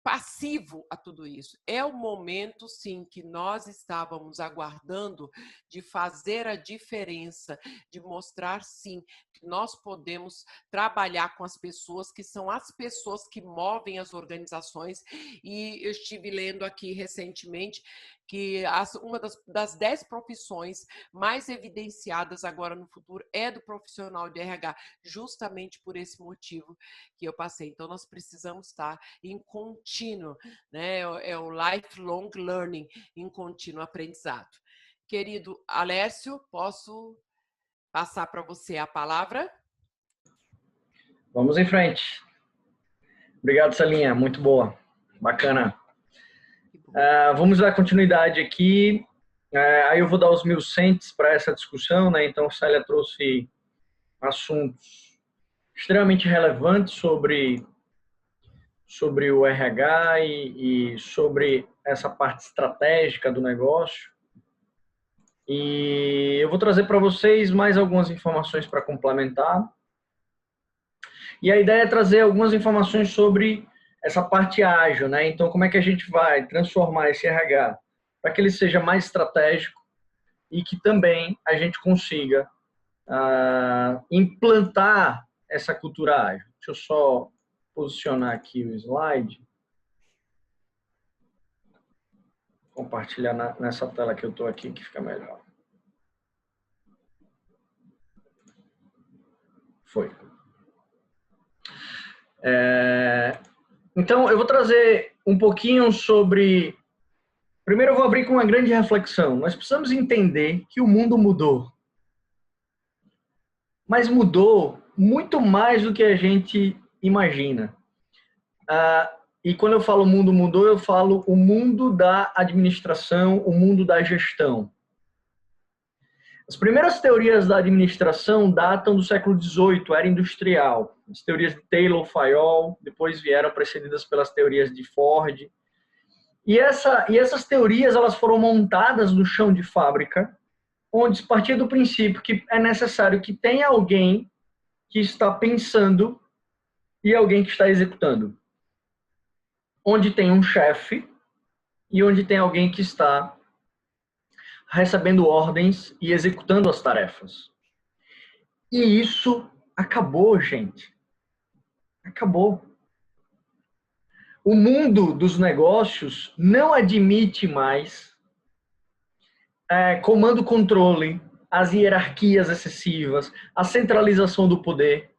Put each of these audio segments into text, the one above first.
passivo a tudo isso. É o momento, sim, que nós estávamos aguardando de fazer a diferença, de mostrar, sim, que nós podemos trabalhar com as pessoas, que são as pessoas que movem as organizações. E eu estive lendo aqui recentemente que uma das 10 profissões mais evidenciadas agora no futuro é do profissional de RH, justamente por esse motivo que eu passei. Então, nós precisamos estar em contínuo, né? É o lifelong learning, em contínuo aprendizado. Querido Alércio, posso passar para você a palavra? Vamos em frente. Obrigado, Celinha. Muito boa. Bacana. Vamos dar continuidade aqui. Aí eu vou dar os meus cents para essa discussão, né? Então, a Célia trouxe assuntos extremamente relevantes sobre o RH e sobre essa parte estratégica do negócio. E eu vou trazer para vocês mais algumas informações para complementar. E a ideia é trazer algumas informações sobre essa parte ágil, né? Então, como é que a gente vai transformar esse RH para que ele seja mais estratégico e que também a gente consiga implantar essa cultura ágil. Deixa eu só posicionar aqui o slide. Compartilhar nessa tela que eu estou aqui, que fica melhor. Foi. Então, eu vou trazer um pouquinho sobre... Primeiro, eu vou abrir com uma grande reflexão. Nós precisamos entender que o mundo mudou. Mas mudou muito mais do que a gente imagina. E quando eu falo mundo mudou, eu falo o mundo da administração, o mundo da gestão. As primeiras teorias da administração datam do século XVIII, era industrial. As teorias de Taylor, Fayol, depois vieram precedidas pelas teorias de Ford. E essas teorias elas foram montadas no chão de fábrica, onde partia do princípio que é necessário que tenha alguém que está pensando e alguém que está executando. Onde tem um chefe e onde tem alguém que está recebendo ordens e executando as tarefas. E isso acabou, gente. Acabou. O mundo dos negócios não admite mais comando-controle, as hierarquias excessivas, a centralização do poder.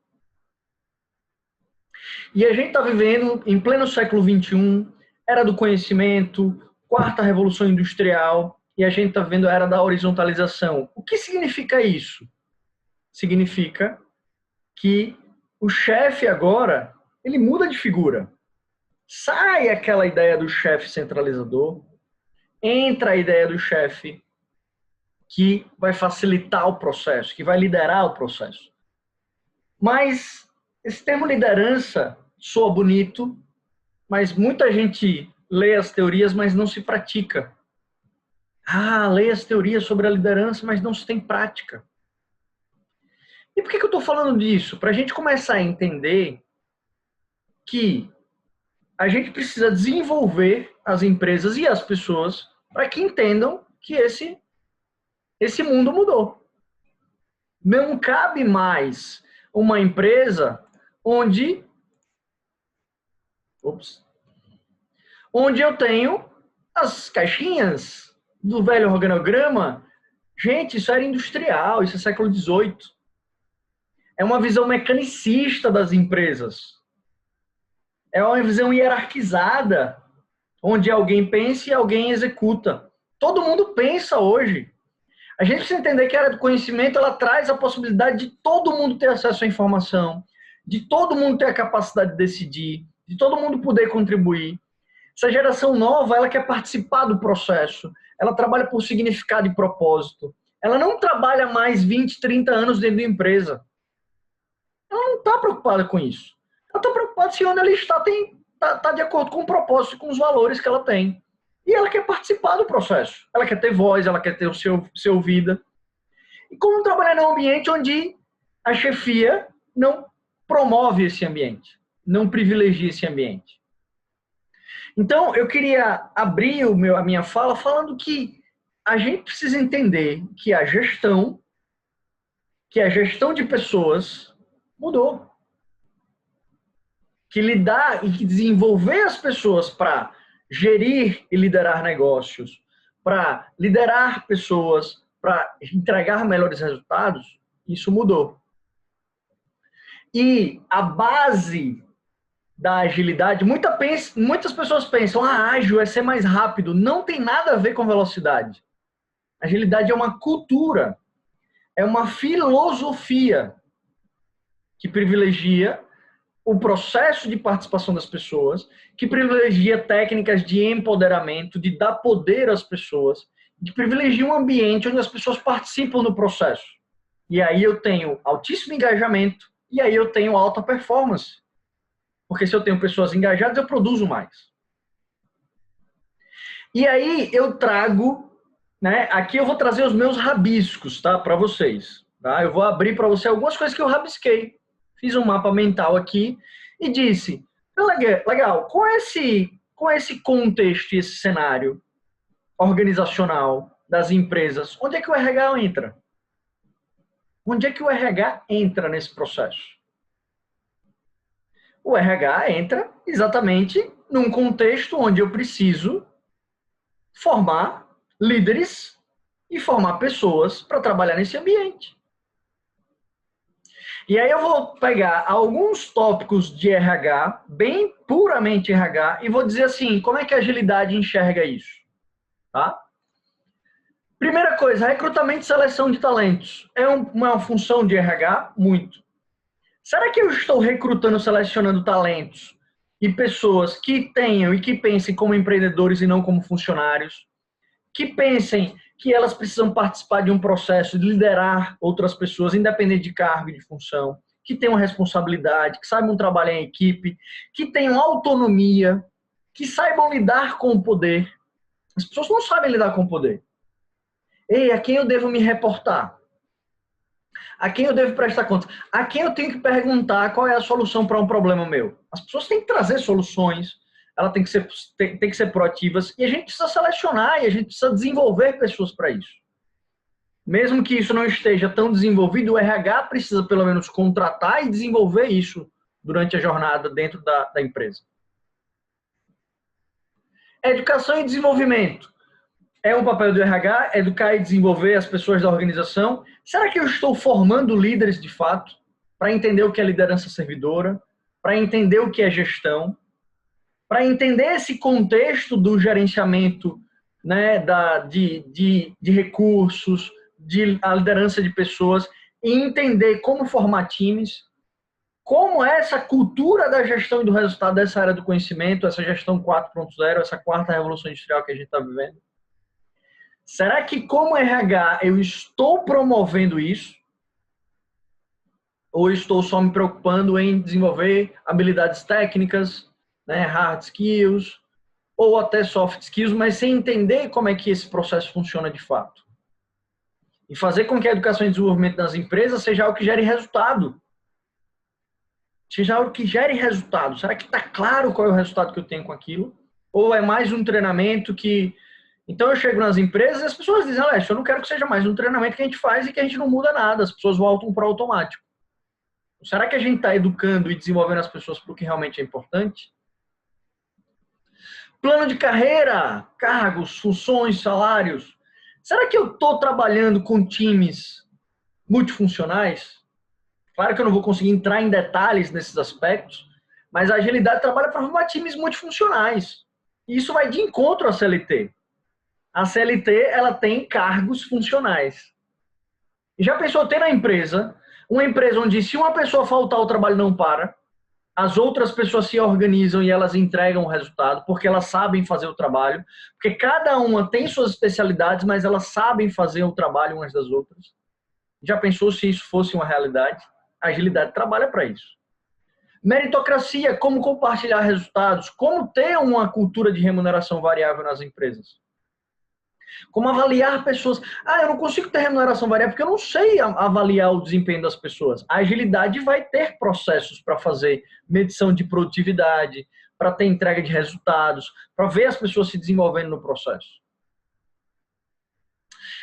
E a gente está vivendo em pleno século XXI, era do conhecimento, quarta revolução industrial, e a gente está vivendo a era da horizontalização. O que significa isso? Significa que o chefe agora, ele muda de figura. Sai aquela ideia do chefe centralizador, entra a ideia do chefe que vai facilitar o processo, que vai liderar o processo. Mas esse termo liderança soa bonito, mas muita gente lê as teorias, mas não se pratica. Lê as teorias sobre a liderança, mas não se tem prática. E por que eu estou falando disso? Para a gente começar a entender que a gente precisa desenvolver as empresas e as pessoas para que entendam que esse mundo mudou. Não cabe mais uma empresa onde eu tenho as caixinhas do velho organograma. Gente, isso era industrial, isso é século XVIII. É uma visão mecanicista das empresas. É uma visão hierarquizada, onde alguém pensa e alguém executa. Todo mundo pensa hoje. A gente precisa entender que a área do conhecimento ela traz a possibilidade de todo mundo ter acesso à informação, de todo mundo ter a capacidade de decidir, de todo mundo poder contribuir. Essa geração nova, ela quer participar do processo, ela trabalha por significado e propósito. Ela não trabalha mais 20, 30 anos dentro da empresa. Ela não está preocupada com isso. Ela está preocupada se onde ela está de acordo com o propósito e com os valores que ela tem. E ela quer participar do processo. Ela quer ter voz, ela quer ter o seu vida. E como trabalhar num ambiente onde a chefia não promove esse ambiente, não privilegia esse ambiente. Então, eu queria abrir a minha fala falando que a gente precisa entender que a gestão de pessoas mudou. Que lidar e que desenvolver as pessoas para gerir e liderar negócios, para liderar pessoas, para entregar melhores resultados, isso mudou. E a base da agilidade, muitas pessoas pensam, ágil é ser mais rápido. Não tem nada a ver com velocidade. Agilidade é uma cultura, é uma filosofia que privilegia o processo de participação das pessoas, que privilegia técnicas de empoderamento, de dar poder às pessoas, que privilegia um ambiente onde as pessoas participam do processo. E aí eu tenho altíssimo engajamento, e aí eu tenho alta performance. Porque se eu tenho pessoas engajadas, eu produzo mais. E aí eu trago, né, aqui eu vou trazer os meus rabiscos, tá, para vocês. Tá? Eu vou abrir para você algumas coisas que eu rabisquei. Fiz um mapa mental aqui e disse, legal, com esse contexto e esse cenário organizacional das empresas, onde é que o RH entra? Onde é que o RH entra nesse processo? O RH entra exatamente num contexto onde eu preciso formar líderes e formar pessoas para trabalhar nesse ambiente. E aí eu vou pegar alguns tópicos de RH, bem puramente RH, e vou dizer assim, como é que a agilidade enxerga isso? Tá? Primeira coisa, recrutamento e seleção de talentos. É uma função de RH? Muito. Será que eu estou recrutando, selecionando talentos e pessoas que tenham e que pensem como empreendedores e não como funcionários? Que pensem que elas precisam participar de um processo de liderar outras pessoas, independente de cargo e de função, que tenham responsabilidade, que saibam trabalhar em equipe, que tenham autonomia, que saibam lidar com o poder. As pessoas não sabem lidar com o poder. Ei, a quem eu devo me reportar? A quem eu devo prestar conta? A quem eu tenho que perguntar qual é a solução para um problema meu? As pessoas têm que trazer soluções, elas têm que ser proativas, e a gente precisa selecionar, e a gente precisa desenvolver pessoas para isso. Mesmo que isso não esteja tão desenvolvido, o RH precisa pelo menos contratar e desenvolver isso durante a jornada dentro da empresa. Educação e desenvolvimento. É um papel do RH, educar e desenvolver as pessoas da organização. Será que eu estou formando líderes de fato para entender o que é liderança servidora, para entender o que é gestão, para entender esse contexto do gerenciamento, né, de recursos, de a liderança de pessoas, e entender como formar times, como é essa cultura da gestão e do resultado dessa área do conhecimento, essa gestão 4.0, essa quarta revolução industrial que a gente está vivendo. Será que como RH eu estou promovendo isso? Ou estou só me preocupando em desenvolver habilidades técnicas, né, hard skills, ou até soft skills, mas sem entender como é que esse processo funciona de fato? E fazer com que a educação e desenvolvimento das empresas seja algo que gere resultado. Seja algo que gere resultado. Será que está claro qual é o resultado que eu tenho com aquilo? Ou é mais um treinamento que... Então eu chego nas empresas e as pessoas dizem, Alessio, eu não quero que seja mais um treinamento que a gente faz e que a gente não muda nada. As pessoas voltam para o automático. Será que a gente está educando e desenvolvendo as pessoas para o que realmente é importante? Plano de carreira, cargos, funções, salários. Será que eu estou trabalhando com times multifuncionais? Claro que eu não vou conseguir entrar em detalhes nesses aspectos, mas a agilidade trabalha para formar times multifuncionais. E isso vai de encontro à CLT. A CLT, ela tem cargos funcionais. E já pensou ter na empresa, uma empresa onde se uma pessoa faltar, o trabalho não para, as outras pessoas se organizam e elas entregam o resultado, porque elas sabem fazer o trabalho, porque cada uma tem suas especialidades, mas elas sabem fazer o trabalho umas das outras. Já pensou se isso fosse uma realidade? A agilidade trabalha para isso. Meritocracia, como compartilhar resultados, como ter uma cultura de remuneração variável nas empresas. Como avaliar pessoas. Eu não consigo ter remuneração variável porque eu não sei avaliar o desempenho das pessoas. A agilidade vai ter processos para fazer medição de produtividade, para ter entrega de resultados, para ver as pessoas se desenvolvendo no processo.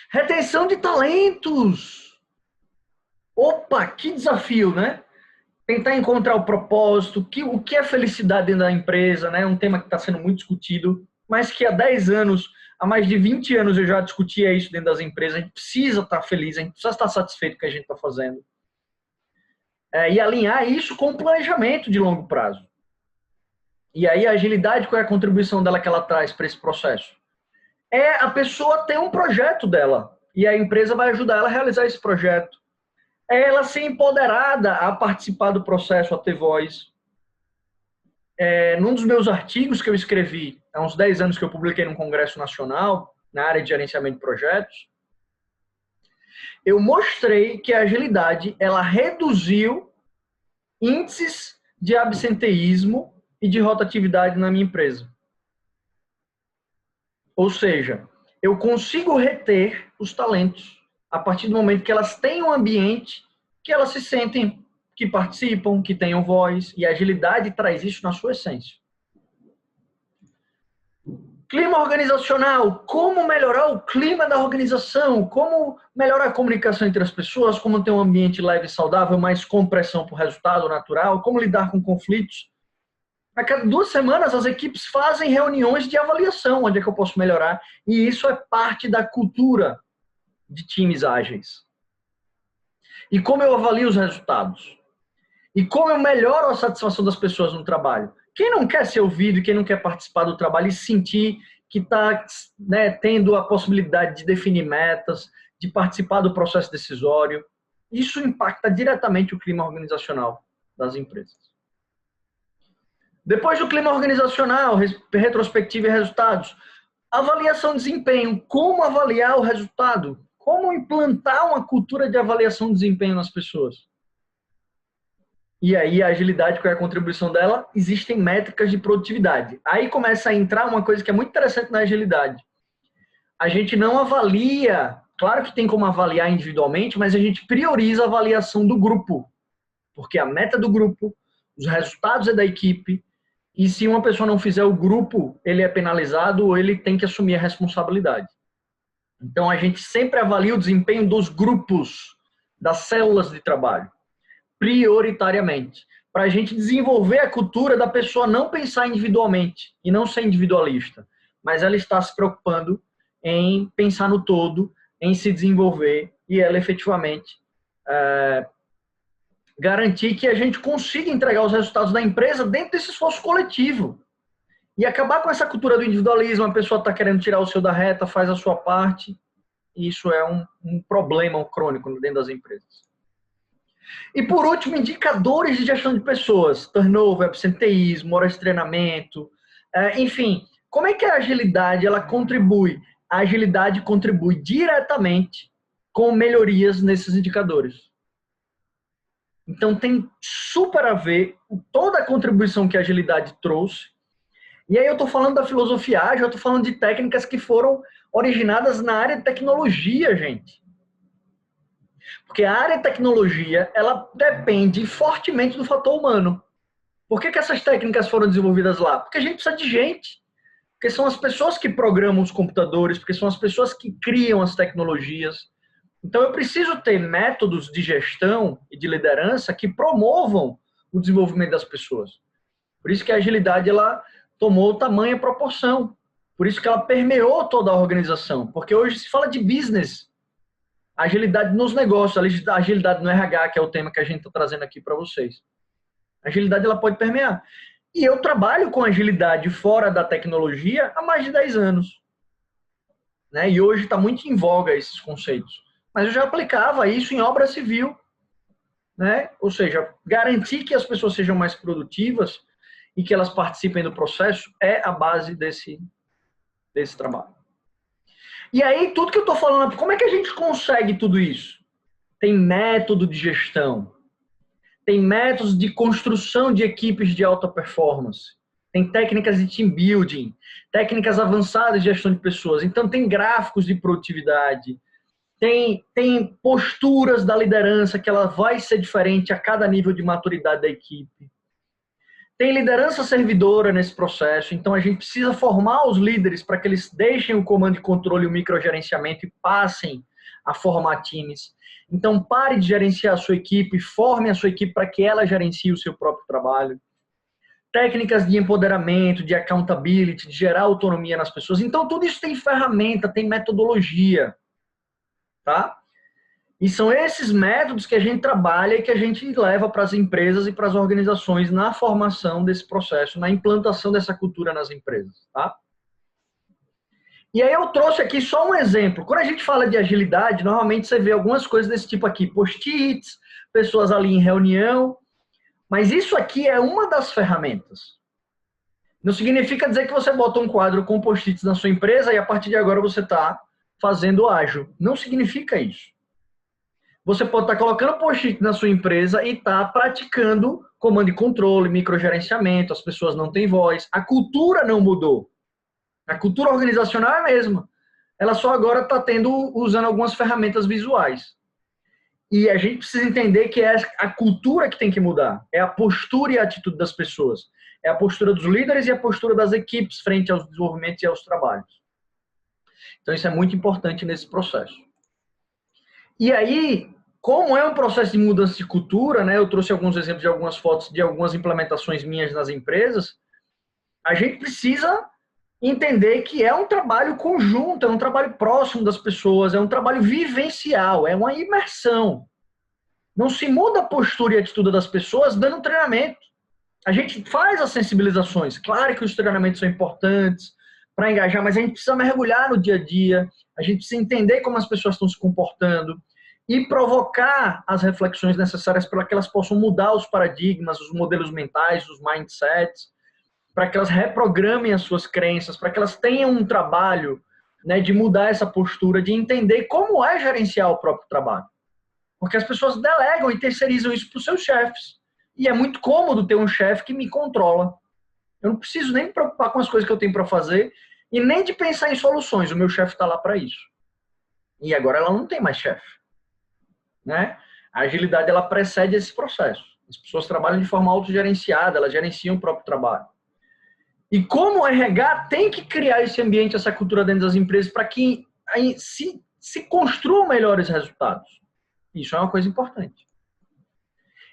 Retenção de talentos. Opa, que desafio, né? Tentar encontrar o propósito, o que é felicidade dentro da empresa, né? Um tema que está sendo muito discutido, mas que há 10 anos, há mais de 20 anos eu já discutia isso dentro das empresas. A gente precisa estar feliz, a gente precisa estar satisfeito com o que a gente está fazendo. E alinhar isso com o planejamento de longo prazo. E aí a agilidade, qual é a contribuição dela que ela traz para esse processo? É a pessoa ter um projeto dela, e a empresa vai ajudar ela a realizar esse projeto. É ela ser empoderada a participar do processo, a ter voz. Num dos meus artigos que eu escrevi, há uns 10 anos que eu publiquei num congresso nacional, na área de gerenciamento de projetos, eu mostrei que a agilidade, ela reduziu índices de absenteísmo e de rotatividade na minha empresa. Ou seja, eu consigo reter os talentos a partir do momento que elas têm um ambiente que elas se sentem, que participam, que tenham voz, e a agilidade traz isso na sua essência. Clima organizacional, como melhorar o clima da organização, como melhorar a comunicação entre as pessoas, como ter um ambiente leve e saudável, mas com pressão por resultado natural, como lidar com conflitos. A cada 2 semanas as equipes fazem reuniões de avaliação, onde é que eu posso melhorar, e isso é parte da cultura de times ágeis. E como eu avalio os resultados? E como eu melhoro a satisfação das pessoas no trabalho? Quem não quer ser ouvido, quem não quer participar do trabalho e sentir que está, né, tendo a possibilidade de definir metas, de participar do processo decisório, isso impacta diretamente o clima organizacional das empresas. Depois do clima organizacional, retrospectiva e resultados, avaliação de desempenho. Como avaliar o resultado? Como implantar uma cultura de avaliação de desempenho nas pessoas? E aí a agilidade, qual é a contribuição dela? Existem métricas de produtividade. Aí começa a entrar uma coisa que é muito interessante na agilidade. A gente não avalia, claro que tem como avaliar individualmente, mas a gente prioriza a avaliação do grupo. Porque a meta do grupo, os resultados é da equipe, e se uma pessoa não fizer o grupo, ele é penalizado ou ele tem que assumir a responsabilidade. Então a gente sempre avalia o desempenho dos grupos, das células de trabalho, prioritariamente, para a gente desenvolver a cultura da pessoa não pensar individualmente e não ser individualista, mas ela está se preocupando em pensar no todo, em se desenvolver e ela efetivamente garantir que a gente consiga entregar os resultados da empresa dentro desse esforço coletivo. E acabar com essa cultura do individualismo, a pessoa está querendo tirar o seu da reta, faz a sua parte, e isso é um problema crônico dentro das empresas. E por último, indicadores de gestão de pessoas, turnover, absenteísmo, horas de treinamento, enfim, como é que a agilidade ela contribui? A agilidade contribui diretamente com melhorias nesses indicadores. Então tem super a ver com toda a contribuição que a agilidade trouxe. E aí eu estou falando da filosofia ágil, eu estou falando de técnicas que foram originadas na área de tecnologia, gente. Porque a área de tecnologia, ela depende fortemente do fator humano. Por que essas técnicas foram desenvolvidas lá? Porque a gente precisa de gente. Porque são as pessoas que programam os computadores, porque são as pessoas que criam as tecnologias. Então eu preciso ter métodos de gestão e de liderança que promovam o desenvolvimento das pessoas. Por isso que a agilidade ela tomou tamanha proporção. Por isso que ela permeou toda a organização. Porque hoje se fala de business, agilidade nos negócios, a agilidade no RH, que é o tema que a gente está trazendo aqui para vocês. A agilidade ela pode permear. E eu trabalho com agilidade fora da tecnologia há mais de 10 anos. Né? E hoje está muito em voga esses conceitos. Mas eu já aplicava isso em obra civil. Né? Ou seja, garantir que as pessoas sejam mais produtivas e que elas participem do processo é a base desse trabalho. E aí, tudo que eu estou falando, como é que a gente consegue tudo isso? Tem método de gestão, tem métodos de construção de equipes de alta performance, tem técnicas de team building, técnicas avançadas de gestão de pessoas. Então, tem gráficos de produtividade, tem posturas da liderança que ela vai ser diferente a cada nível de maturidade da equipe. Tem liderança servidora nesse processo, então a gente precisa formar os líderes para que eles deixem o comando e controle e o microgerenciamento e passem a formar times. Então pare de gerenciar a sua equipe, forme a sua equipe para que ela gerencie o seu próprio trabalho. Técnicas de empoderamento, de accountability, de gerar autonomia nas pessoas. Então tudo isso tem ferramenta, tem metodologia, tá? E são esses métodos que a gente trabalha e que a gente leva para as empresas e para as organizações na formação desse processo, na implantação dessa cultura nas empresas, tá? E aí eu trouxe aqui só um exemplo. Quando a gente fala de agilidade, normalmente você vê algumas coisas desse tipo aqui, post-its, pessoas ali em reunião, mas isso aqui é uma das ferramentas. Não significa dizer que você bota um quadro com post-its na sua empresa e a partir de agora você está fazendo ágil. Não significa isso. Você pode estar colocando post-it na sua empresa e estar praticando comando e controle, microgerenciamento, as pessoas não têm voz. A cultura não mudou. A cultura organizacional é a mesma. Ela só agora está usando algumas ferramentas visuais. E a gente precisa entender que é a cultura que tem que mudar. É a postura e a atitude das pessoas. É a postura dos líderes e a postura das equipes frente aos desenvolvimentos e aos trabalhos. Então isso é muito importante nesse processo. E aí, como é um processo de mudança de cultura, né? Eu trouxe alguns exemplos de algumas fotos de algumas implementações minhas nas empresas. A gente precisa entender que é um trabalho conjunto, é um trabalho próximo das pessoas, é um trabalho vivencial, é uma imersão. Não se muda a postura e a atitude das pessoas dando treinamento. A gente faz as sensibilizações. Claro que os treinamentos são importantes para engajar, mas a gente precisa mergulhar no dia a dia, a gente precisa entender como as pessoas estão se comportando e provocar as reflexões necessárias para que elas possam mudar os paradigmas, os modelos mentais, os mindsets, para que elas reprogramem as suas crenças, para que elas tenham um trabalho, né, de mudar essa postura, de entender como é gerenciar o próprio trabalho. Porque as pessoas delegam e terceirizam isso para os seus chefes. E é muito cômodo ter um chefe que me controla. Eu não preciso nem me preocupar com as coisas que eu tenho para fazer e nem de pensar em soluções. O meu chefe está lá para isso. E agora ela não tem mais chefe, né? A agilidade ela precede esse processo. As pessoas trabalham de forma autogerenciada, elas gerenciam o próprio trabalho. E como o RH tem que criar esse ambiente, essa cultura dentro das empresas para que se construam melhores resultados. Isso é uma coisa importante.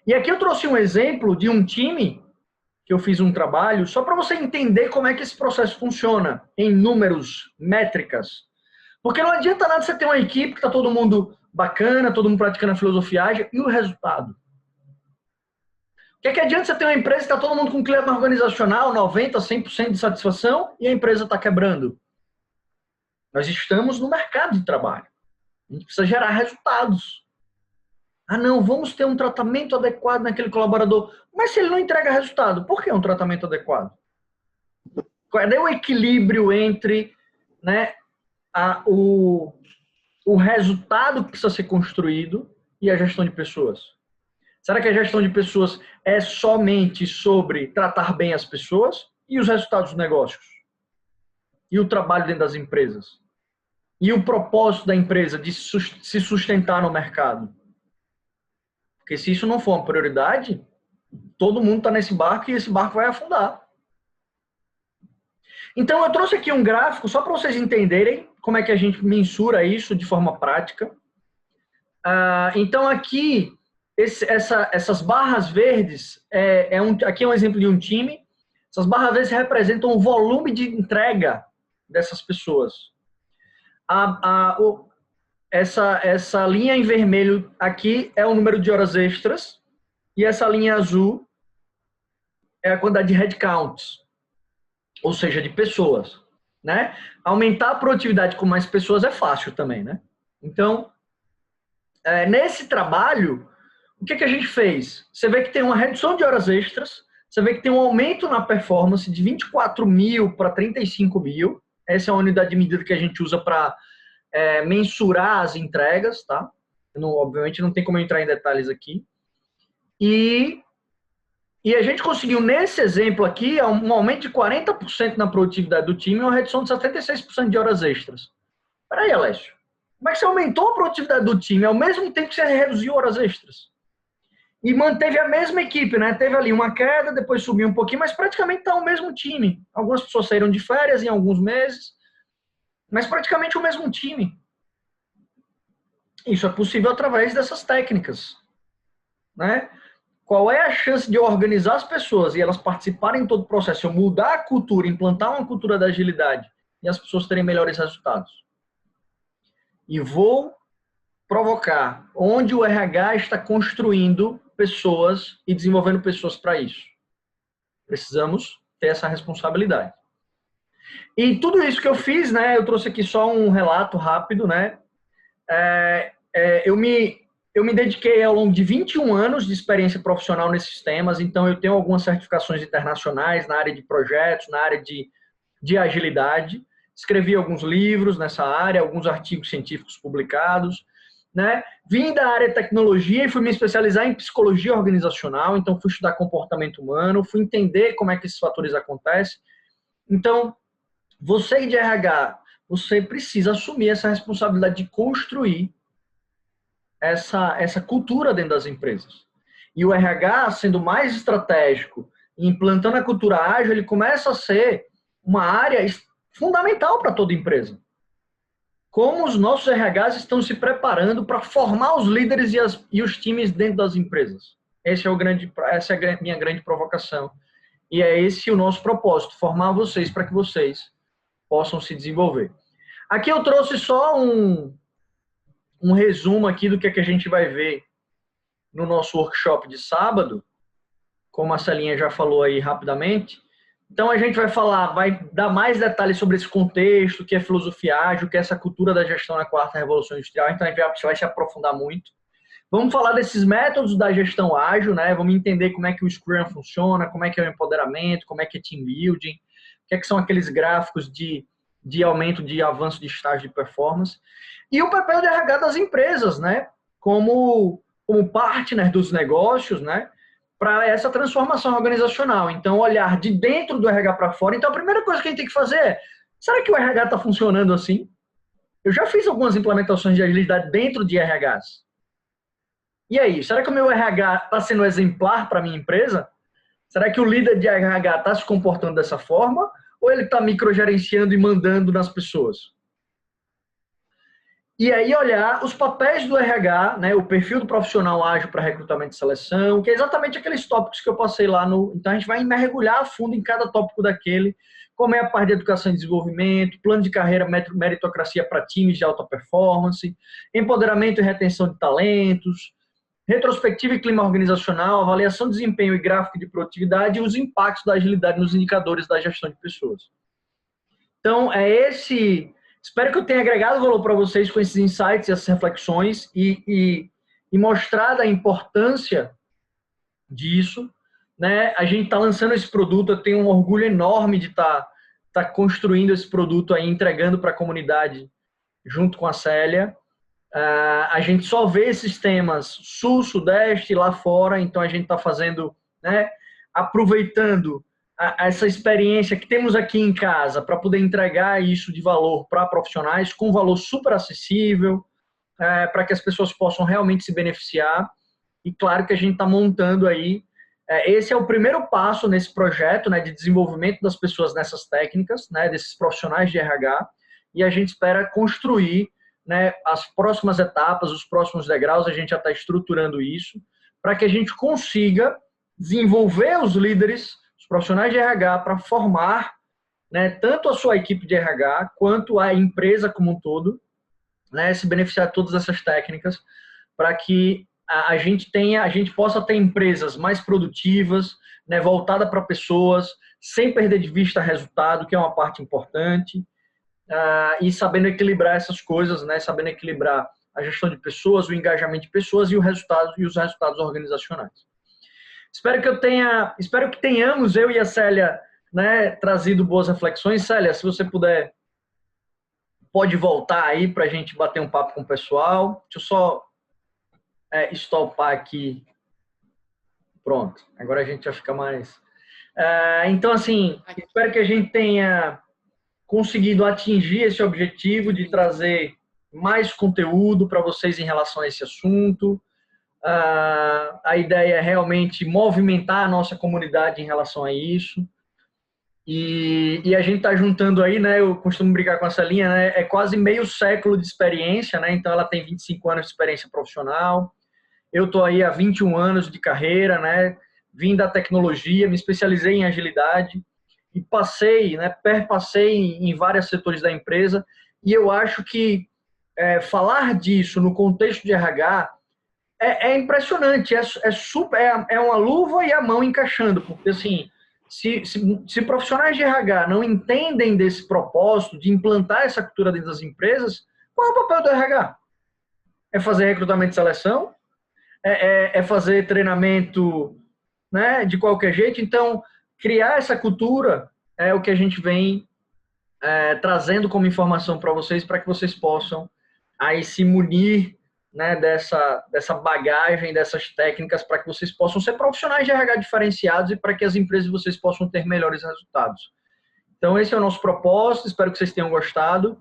E aqui eu trouxe um exemplo de um time que eu fiz um trabalho só para você entender como é que esse processo funciona em números, métricas. Porque não adianta nada você ter uma equipe que está todo mundo bacana, todo mundo praticando a filosofia ágil e o resultado. O que adianta você ter uma empresa que está todo mundo com clima organizacional, 90%, 100% de satisfação e a empresa está quebrando? Nós estamos no mercado de trabalho. A gente precisa gerar resultados. Ah, não, vamos ter um tratamento adequado naquele colaborador. Mas se ele não entrega resultado, por que um tratamento adequado? Cadê o equilíbrio entre, né, o resultado que precisa ser construído e a gestão de pessoas? Será que a gestão de pessoas é somente sobre tratar bem as pessoas e os resultados dos negócios? E o trabalho dentro das empresas? E o propósito da empresa de se sustentar no mercado? Porque se isso não for uma prioridade, todo mundo está nesse barco e esse barco vai afundar. Então eu trouxe aqui um gráfico só para vocês entenderem como é que a gente mensura isso de forma prática. Então aqui, essas barras verdes, aqui é um exemplo de um time. Essas barras verdes representam o volume de entrega dessas pessoas. Essa linha em vermelho aqui é o número de horas extras e essa linha azul é a quantidade de headcounts, ou seja, de pessoas, né? Aumentar a produtividade com mais pessoas é fácil também, né? Então, nesse trabalho, o que a gente fez? Você vê que tem uma redução de horas extras, você vê que tem um aumento na performance de 24 mil para 35 mil. Essa é a unidade de medida que a gente usa para mensurar as entregas, tá? Obviamente não tem como eu entrar em detalhes aqui. E a gente conseguiu, nesse exemplo aqui, um aumento de 40% na produtividade do time e uma redução de 76% de horas extras. Peraí, Alessio, como é que você aumentou a produtividade do time ao mesmo tempo que você reduziu horas extras? E manteve a mesma equipe, né? Teve ali uma queda, depois subiu um pouquinho, mas praticamente está o mesmo time. Algumas pessoas saíram de férias em alguns meses, mas praticamente o mesmo time. Isso é possível através dessas técnicas, né? Qual é a chance de eu organizar as pessoas e elas participarem em todo o processo, eu mudar a cultura, implantar uma cultura da agilidade e as pessoas terem melhores resultados? E vou provocar onde o RH está construindo pessoas e desenvolvendo pessoas para isso. Precisamos ter essa responsabilidade. E tudo isso que eu fiz, né, eu trouxe aqui só um relato rápido, né? Eu me dediquei ao longo de 21 anos de experiência profissional nesses temas, então eu tenho algumas certificações internacionais na área de projetos, na área de agilidade. Escrevi alguns livros nessa área, alguns artigos científicos publicados, né? Vim da área de tecnologia e fui me especializar em psicologia organizacional, então fui estudar comportamento humano, fui entender como é que esses fatores acontecem. Então, você de RH, você precisa assumir essa responsabilidade de construir essa cultura dentro das empresas. E o RH, sendo mais estratégico, implantando a cultura ágil, ele começa a ser uma área fundamental para toda empresa. Como os nossos RHs estão se preparando para formar os líderes e os times dentro das empresas. Essa é a minha grande provocação. E é esse o nosso propósito, formar vocês para que vocês possam se desenvolver. Aqui eu trouxe só um resumo aqui do que a gente vai ver no nosso workshop de sábado, como a Celinha já falou aí rapidamente. Então a gente vai dar mais detalhes sobre esse contexto, o que é filosofia ágil, o que é essa cultura da gestão na quarta revolução industrial. Então a gente vai se aprofundar muito. Vamos falar desses métodos da gestão ágil, né? Vamos entender como é que o Scrum funciona, como é que é o empoderamento, como é que é team building, o que é que são aqueles gráficos de aumento, de avanço de estágio de performance. E o papel de RH das empresas, né? Como partner dos negócios, né? Para essa transformação organizacional. Então, olhar de dentro do RH para fora. Então, a primeira coisa que a gente tem que fazer é, será que o RH está funcionando assim? Eu já fiz algumas implementações de agilidade dentro de RHs. E aí, será que o meu RH está sendo exemplar para a minha empresa? Será que o líder de RH está se comportando dessa forma? Ou ele está microgerenciando e mandando nas pessoas? E aí olhar os papéis do RH, né, o perfil do profissional ágil para recrutamento e seleção, que é exatamente aqueles tópicos que eu passei lá no... Então a gente vai mergulhar a fundo em cada tópico daquele, como é a parte de educação e desenvolvimento, plano de carreira, meritocracia para times de alta performance, empoderamento e retenção de talentos, retrospectiva e clima organizacional, avaliação de desempenho e gráfico de produtividade e os impactos da agilidade nos indicadores da gestão de pessoas. Então, espero que eu tenha agregado valor para vocês com esses insights e essas reflexões e mostrado a importância disso, né? A gente está lançando esse produto, eu tenho um orgulho enorme de estar construindo esse produto aí, entregando para a comunidade junto com a Célia. A gente só vê esses temas sul, sudeste, lá fora, então a gente está fazendo, né, aproveitando essa experiência que temos aqui em casa para poder entregar isso de valor para profissionais com valor super acessível, para que as pessoas possam realmente se beneficiar. E claro que a gente está montando aí, esse é o primeiro passo nesse projeto, né, de desenvolvimento das pessoas nessas técnicas, né, desses profissionais de RH, e a gente espera construir, né, as próximas etapas, os próximos degraus. A gente já está estruturando isso para que a gente consiga desenvolver os líderes, os profissionais de RH, para formar, né, tanto a sua equipe de RH quanto a empresa como um todo, né, se beneficiar de todas essas técnicas para que a gente possa ter empresas mais produtivas, né, voltada para pessoas, sem perder de vista resultado, que é uma parte importante. E sabendo equilibrar essas coisas, né? Sabendo equilibrar a gestão de pessoas, o engajamento de pessoas e os resultados organizacionais. Espero que tenhamos, eu e a Célia, né, trazido boas reflexões. Célia, se você puder, pode voltar aí para a gente bater um papo com o pessoal. Deixa eu só estopar aqui. Pronto, agora a gente já fica mais... Então, assim, espero que a gente tenha conseguido atingir esse objetivo de trazer mais conteúdo para vocês em relação a esse assunto. A ideia é realmente movimentar a nossa comunidade em relação a isso. E a gente está juntando aí, né? Eu costumo brincar com essa linha, né? É quase meio século de experiência, né? Então ela tem 25 anos de experiência profissional. Eu estou aí há 21 anos de carreira, né? Vim da tecnologia, me especializei em agilidade e passei, né? Perpassei em vários setores da empresa. E eu acho que falar disso no contexto de RH é impressionante, super, é uma luva e a mão encaixando, porque assim, se profissionais de RH não entendem desse propósito de implantar essa cultura dentro das empresas, qual é o papel do RH? É fazer recrutamento e seleção? É fazer treinamento, né, de qualquer jeito? Então, criar essa cultura é o que a gente vem trazendo como informação para vocês, para que vocês possam aí se munir, né, dessa bagagem, dessas técnicas, para que vocês possam ser profissionais de RH diferenciados e para que as empresas de vocês possam ter melhores resultados. Então, esse é o nosso propósito, espero que vocês tenham gostado.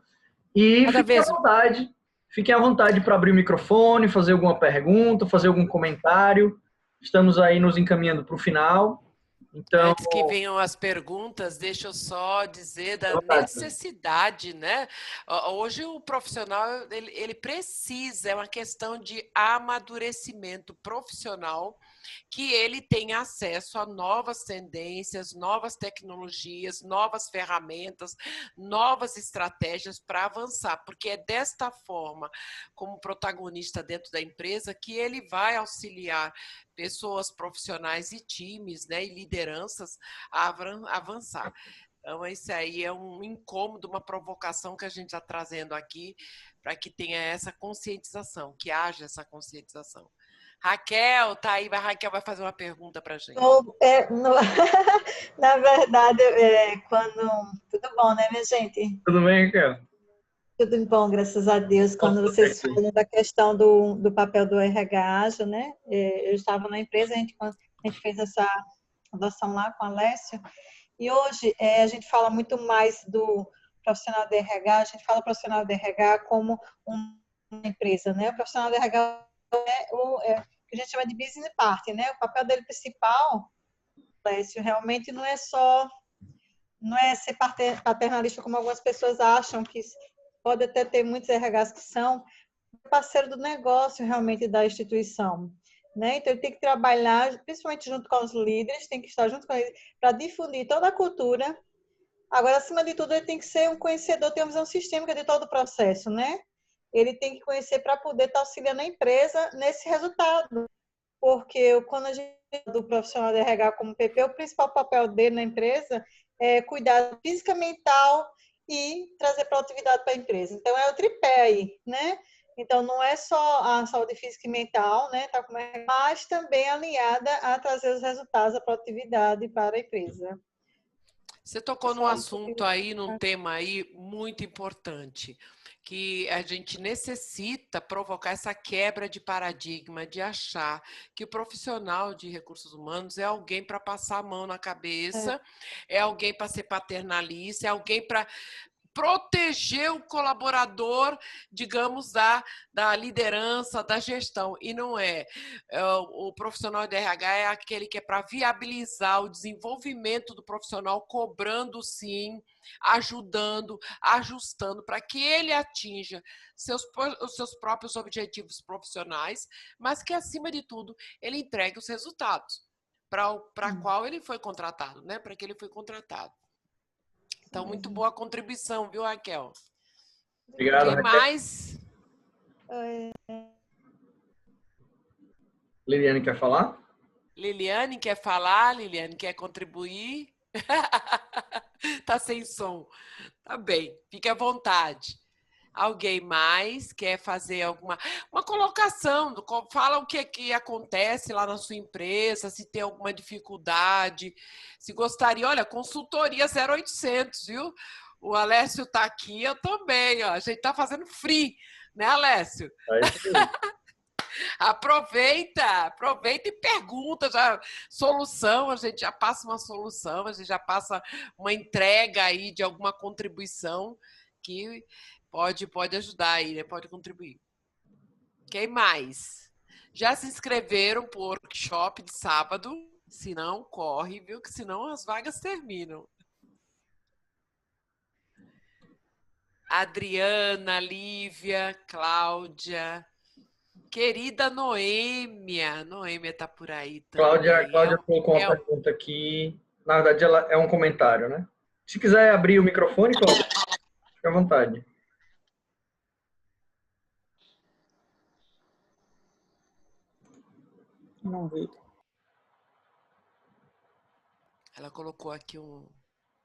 E Cada vez fiquem à vontade para abrir o microfone, fazer alguma pergunta, fazer algum comentário. Estamos aí nos encaminhando para o final. Então, Antes que venham as perguntas, deixa eu só dizer da vontade. necessidade, né? Hoje o profissional, ele precisa, é uma questão de amadurecimento profissional, que ele tenha acesso a novas tendências, novas tecnologias, novas ferramentas, novas estratégias para avançar, porque é desta forma, como protagonista dentro da empresa, que ele vai auxiliar pessoas profissionais e times, né, e lideranças a avançar. Então, isso aí é um incômodo, uma provocação que a gente está trazendo aqui para que tenha essa conscientização, que haja essa conscientização. Raquel, tá aí, a Raquel vai fazer uma pergunta para a gente. Na verdade, tudo bom, né, minha gente? Tudo bem, Raquel? Tudo bom, graças a Deus. Quando vocês falam da questão do papel do RH ágil, né? Eu estava na empresa, a gente fez essa adoção lá com a Alessio, e hoje a gente fala muito mais do profissional de RH, a gente fala profissional de RH como uma empresa, né? O profissional de RH é o que a gente chama de business partner, né? O papel dele principal, Alessio, realmente não é ser paternalista como algumas pessoas acham, que pode até ter muitos RHs que são parceiro do negócio realmente da instituição, né? Então ele tem que trabalhar, principalmente junto com os líderes, tem que estar junto com eles para difundir toda a cultura. Agora, acima de tudo, ele tem que ser um conhecedor, ter uma visão sistêmica de todo o processo, né? Ele tem que conhecer para poder estar auxiliando a empresa nesse resultado, porque quando a gente do profissional de RH como PP, o principal papel dele na empresa é cuidar física, mental e trazer produtividade para a empresa. Então, é o tripé aí, né? Então, não é só a saúde física e mental, né? Mas também alinhada a trazer os resultados, a produtividade para a empresa. Você tocou num assunto aí, num tema aí muito importante, que a gente necessita provocar essa quebra de paradigma, de achar que o profissional de recursos humanos é alguém para passar a mão na cabeça, é alguém para ser paternalista, é alguém para proteger o colaborador, digamos, da liderança, da gestão. E não é. O profissional de RH é aquele que é para viabilizar o desenvolvimento do profissional, cobrando sim, ajudando, ajustando, para que ele atinja os seus próprios objetivos profissionais, mas que, acima de tudo, ele entregue os resultados para qual ele foi contratado, né? Para que ele foi contratado. Então, muito boa contribuição, viu, Raquel? Obrigado, Quem Raquel. mais? Liliane quer falar? Liliane quer falar? Liliane quer contribuir? Tá sem som. Tá bem, fique à vontade. Alguém mais quer fazer uma colocação? Fala o que acontece lá na sua empresa, se tem alguma dificuldade, se gostaria. Olha, consultoria 0800, viu? O Alessio está aqui, eu também. Ó. A gente está fazendo free, né, Alessio? Aproveita e pergunta, solução, a gente já passa uma solução, a gente já passa uma entrega aí de alguma contribuição que pode ajudar aí, né? Pode contribuir. Quem mais? Já se inscreveram para o workshop de sábado? Se não, corre, viu? Que senão as vagas terminam. Adriana, Lívia, Cláudia, querida Noêmia. Noêmia está por aí também. Cláudia colocou uma pergunta aqui. Na verdade, ela é um comentário, né? Se quiser abrir o microfone, Cláudia, fica à vontade. Não vi. Ela colocou aqui um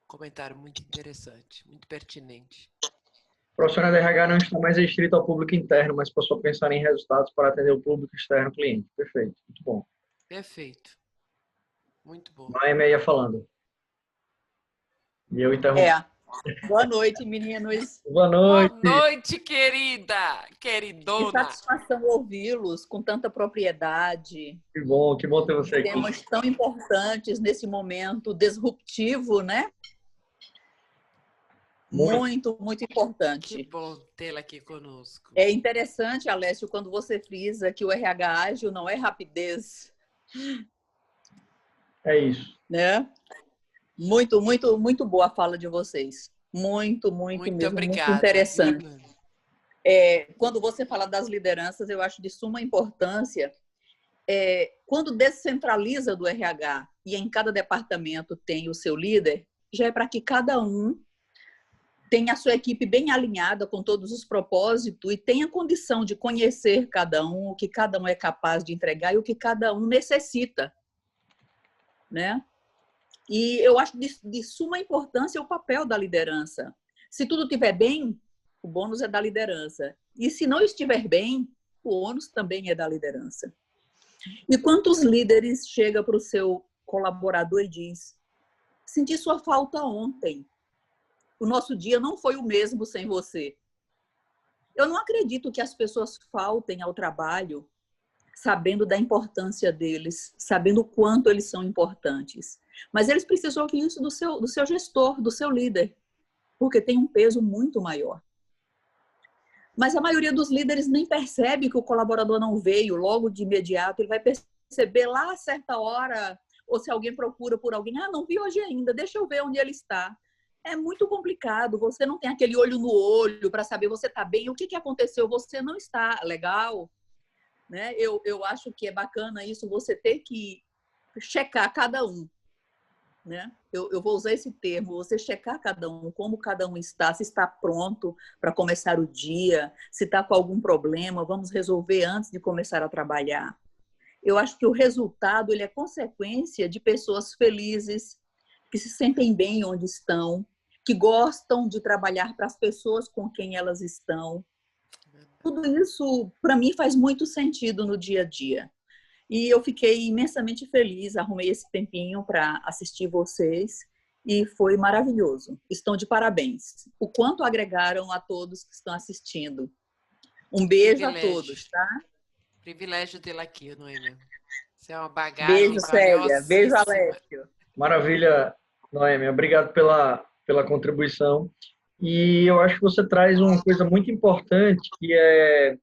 comentário muito interessante, muito pertinente. O profissional de RH não está mais restrito ao público interno, mas passou a pensar em resultados para atender o público externo cliente. Perfeito, muito bom. Perfeito. Muito bom. Noêmia ia falando. E eu interrompi. Boa noite, meninos. Boa noite. Boa noite, querida. Queridona. Que satisfação ouvi-los com tanta propriedade. Que bom ter você aqui. Temas tão importantes nesse momento disruptivo, né? Muito, muito importante. Que bom tê-la aqui conosco. É interessante, Alessio, quando você frisa que o RH ágil não é rapidez. É isso. Né? Muito, muito, muito boa a fala de vocês. Muito mesmo, obrigada, muito interessante. Quando você fala das lideranças, eu acho de suma importância. Quando descentraliza do RH e em cada departamento tem o seu líder, já é para que cada um tenha a sua equipe bem alinhada com todos os propósitos e tenha condição de conhecer cada um, o que cada um é capaz de entregar e o que cada um necessita, né? E eu acho de suma importância o papel da liderança. Se tudo estiver bem, o bônus é da liderança. E se não estiver bem, o ônus também é da liderança. E quantos líderes chegam para o seu colaborador e diz: senti sua falta ontem. O nosso dia não foi o mesmo sem você. Eu não acredito que as pessoas faltem ao trabalho sabendo da importância deles, sabendo o quanto eles são importantes. Mas eles precisam ouvir isso do seu gestor, do seu líder, porque tem um peso muito maior. Mas a maioria dos líderes nem percebe que o colaborador não veio logo de imediato. Ele vai perceber lá a certa hora, ou se alguém procura por alguém, não vi hoje ainda, deixa eu ver onde ele está. É muito complicado, você não tem aquele olho no olho para saber você está bem, o que aconteceu, você não está legal. Né? Eu acho que é bacana isso, você ter que checar cada um. Né? Eu vou usar esse termo, você checar cada um, como cada um está, se está pronto para começar o dia, se está com algum problema, vamos resolver antes de começar a trabalhar. Eu acho que o resultado ele é consequência de pessoas felizes, que se sentem bem onde estão, que gostam de trabalhar para as pessoas com quem elas estão. Tudo isso, para mim, faz muito sentido no dia a dia. E eu fiquei imensamente feliz, arrumei esse tempinho para assistir vocês e foi maravilhoso. Estão de parabéns. O quanto agregaram a todos que estão assistindo. Um beijo a todos, tá? Privilégio tê-la aqui, Noêmia. Você é uma bagagem. Beijo, Célia. Beijo, Alessio. Maravilha, Noêmia. Obrigado pela contribuição. E eu acho que você traz uma coisa muito importante, que é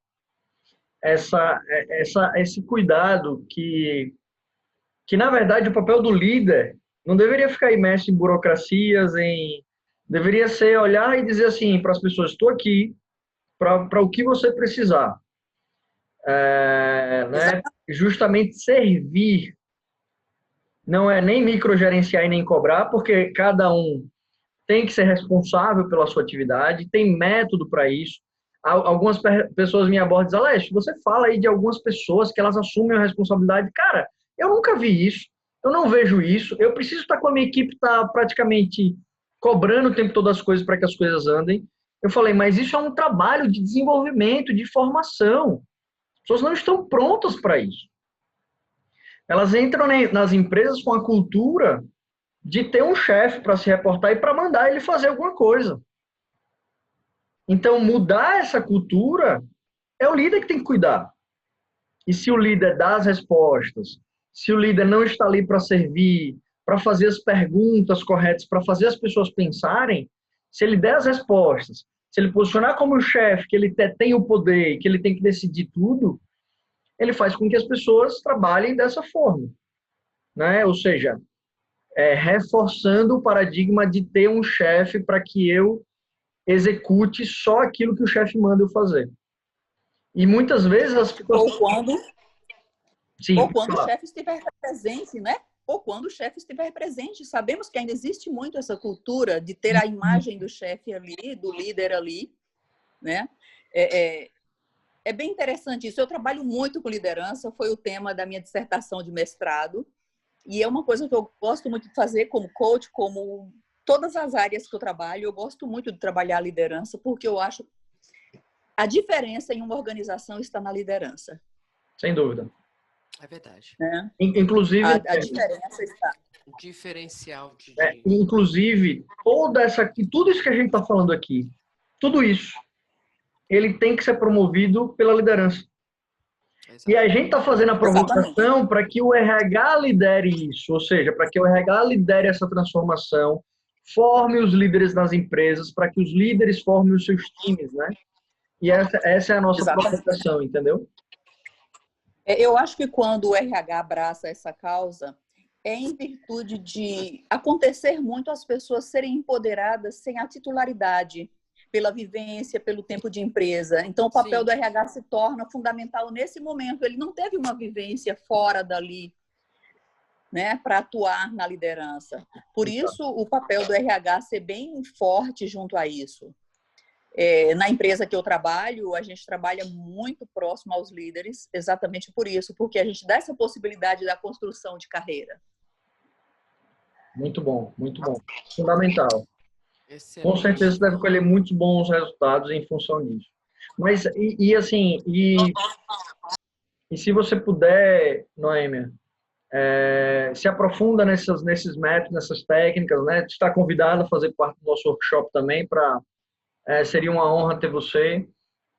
esse cuidado que, na verdade, o papel do líder não deveria ficar imerso em burocracias, deveria ser olhar e dizer assim para as pessoas: estou aqui para o que você precisar. Né? Justamente servir. Não é nem microgerenciar e nem cobrar, porque cada um tem que ser responsável pela sua atividade, tem método para isso. Algumas pessoas me abordam e dizem: Alessio, você fala aí de algumas pessoas que elas assumem a responsabilidade. Cara, eu nunca vi isso, eu não vejo isso, eu preciso estar com a minha equipe, estar praticamente cobrando o tempo todo as coisas para que as coisas andem. Eu falei: mas isso é um trabalho de desenvolvimento, de formação. As pessoas não estão prontas para isso. Elas entram nas empresas com a cultura de ter um chefe para se reportar e para mandar ele fazer alguma coisa. Então, mudar essa cultura é o líder que tem que cuidar. E se o líder dá as respostas, se o líder não está ali para servir, para fazer as perguntas corretas, para fazer as pessoas pensarem, se ele der as respostas, se ele posicionar como chefe, que ele tem o poder, que ele tem que decidir tudo, ele faz com que as pessoas trabalhem dessa forma, né? Ou seja, reforçando o paradigma de ter um chefe para que eu execute só aquilo que o chefe manda eu fazer. E muitas vezes as pessoas... Ou quando o chefe estiver presente, né? Ou quando o chefe estiver presente. Sabemos que ainda existe muito essa cultura de ter a imagem do chefe ali, do líder ali, né? É bem interessante isso. Eu trabalho muito com liderança, foi o tema da minha dissertação de mestrado. E é uma coisa que eu gosto muito de fazer como coach, como todas as áreas que eu trabalho. Eu gosto muito de trabalhar a liderança, porque eu acho a diferença em uma organização está na liderança. Sem dúvida. É verdade. Inclusive... A diferença está. O diferencial de... inclusive, tudo isso que a gente está falando aqui, tudo isso, ele tem que ser promovido pela liderança. Exatamente. E a gente está fazendo a provocação para que o RH lidere isso, ou seja, para que o RH lidere essa transformação, forme os líderes nas empresas, para que os líderes formem os seus times, né? E essa é a nossa provocação, entendeu? Eu acho que quando o RH abraça essa causa, é em virtude de acontecer muito as pessoas serem empoderadas sem a titularidade, pela vivência, pelo tempo de empresa. Então, o papel do RH se torna fundamental nesse momento. Ele não teve uma vivência fora dali, né, para atuar na liderança. Por isso, o papel do RH ser bem forte junto a isso. Na empresa que eu trabalho, a gente trabalha muito próximo aos líderes, exatamente por isso, porque a gente dá essa possibilidade da construção de carreira. Muito bom, muito bom. Fundamental. Excelente. Com certeza você deve colher muitos bons resultados em função disso. Mas, se você puder, Noêmia, se aprofunda nesses métodos, nessas técnicas, né? Você está convidado a fazer parte do nosso workshop também, seria uma honra ter você.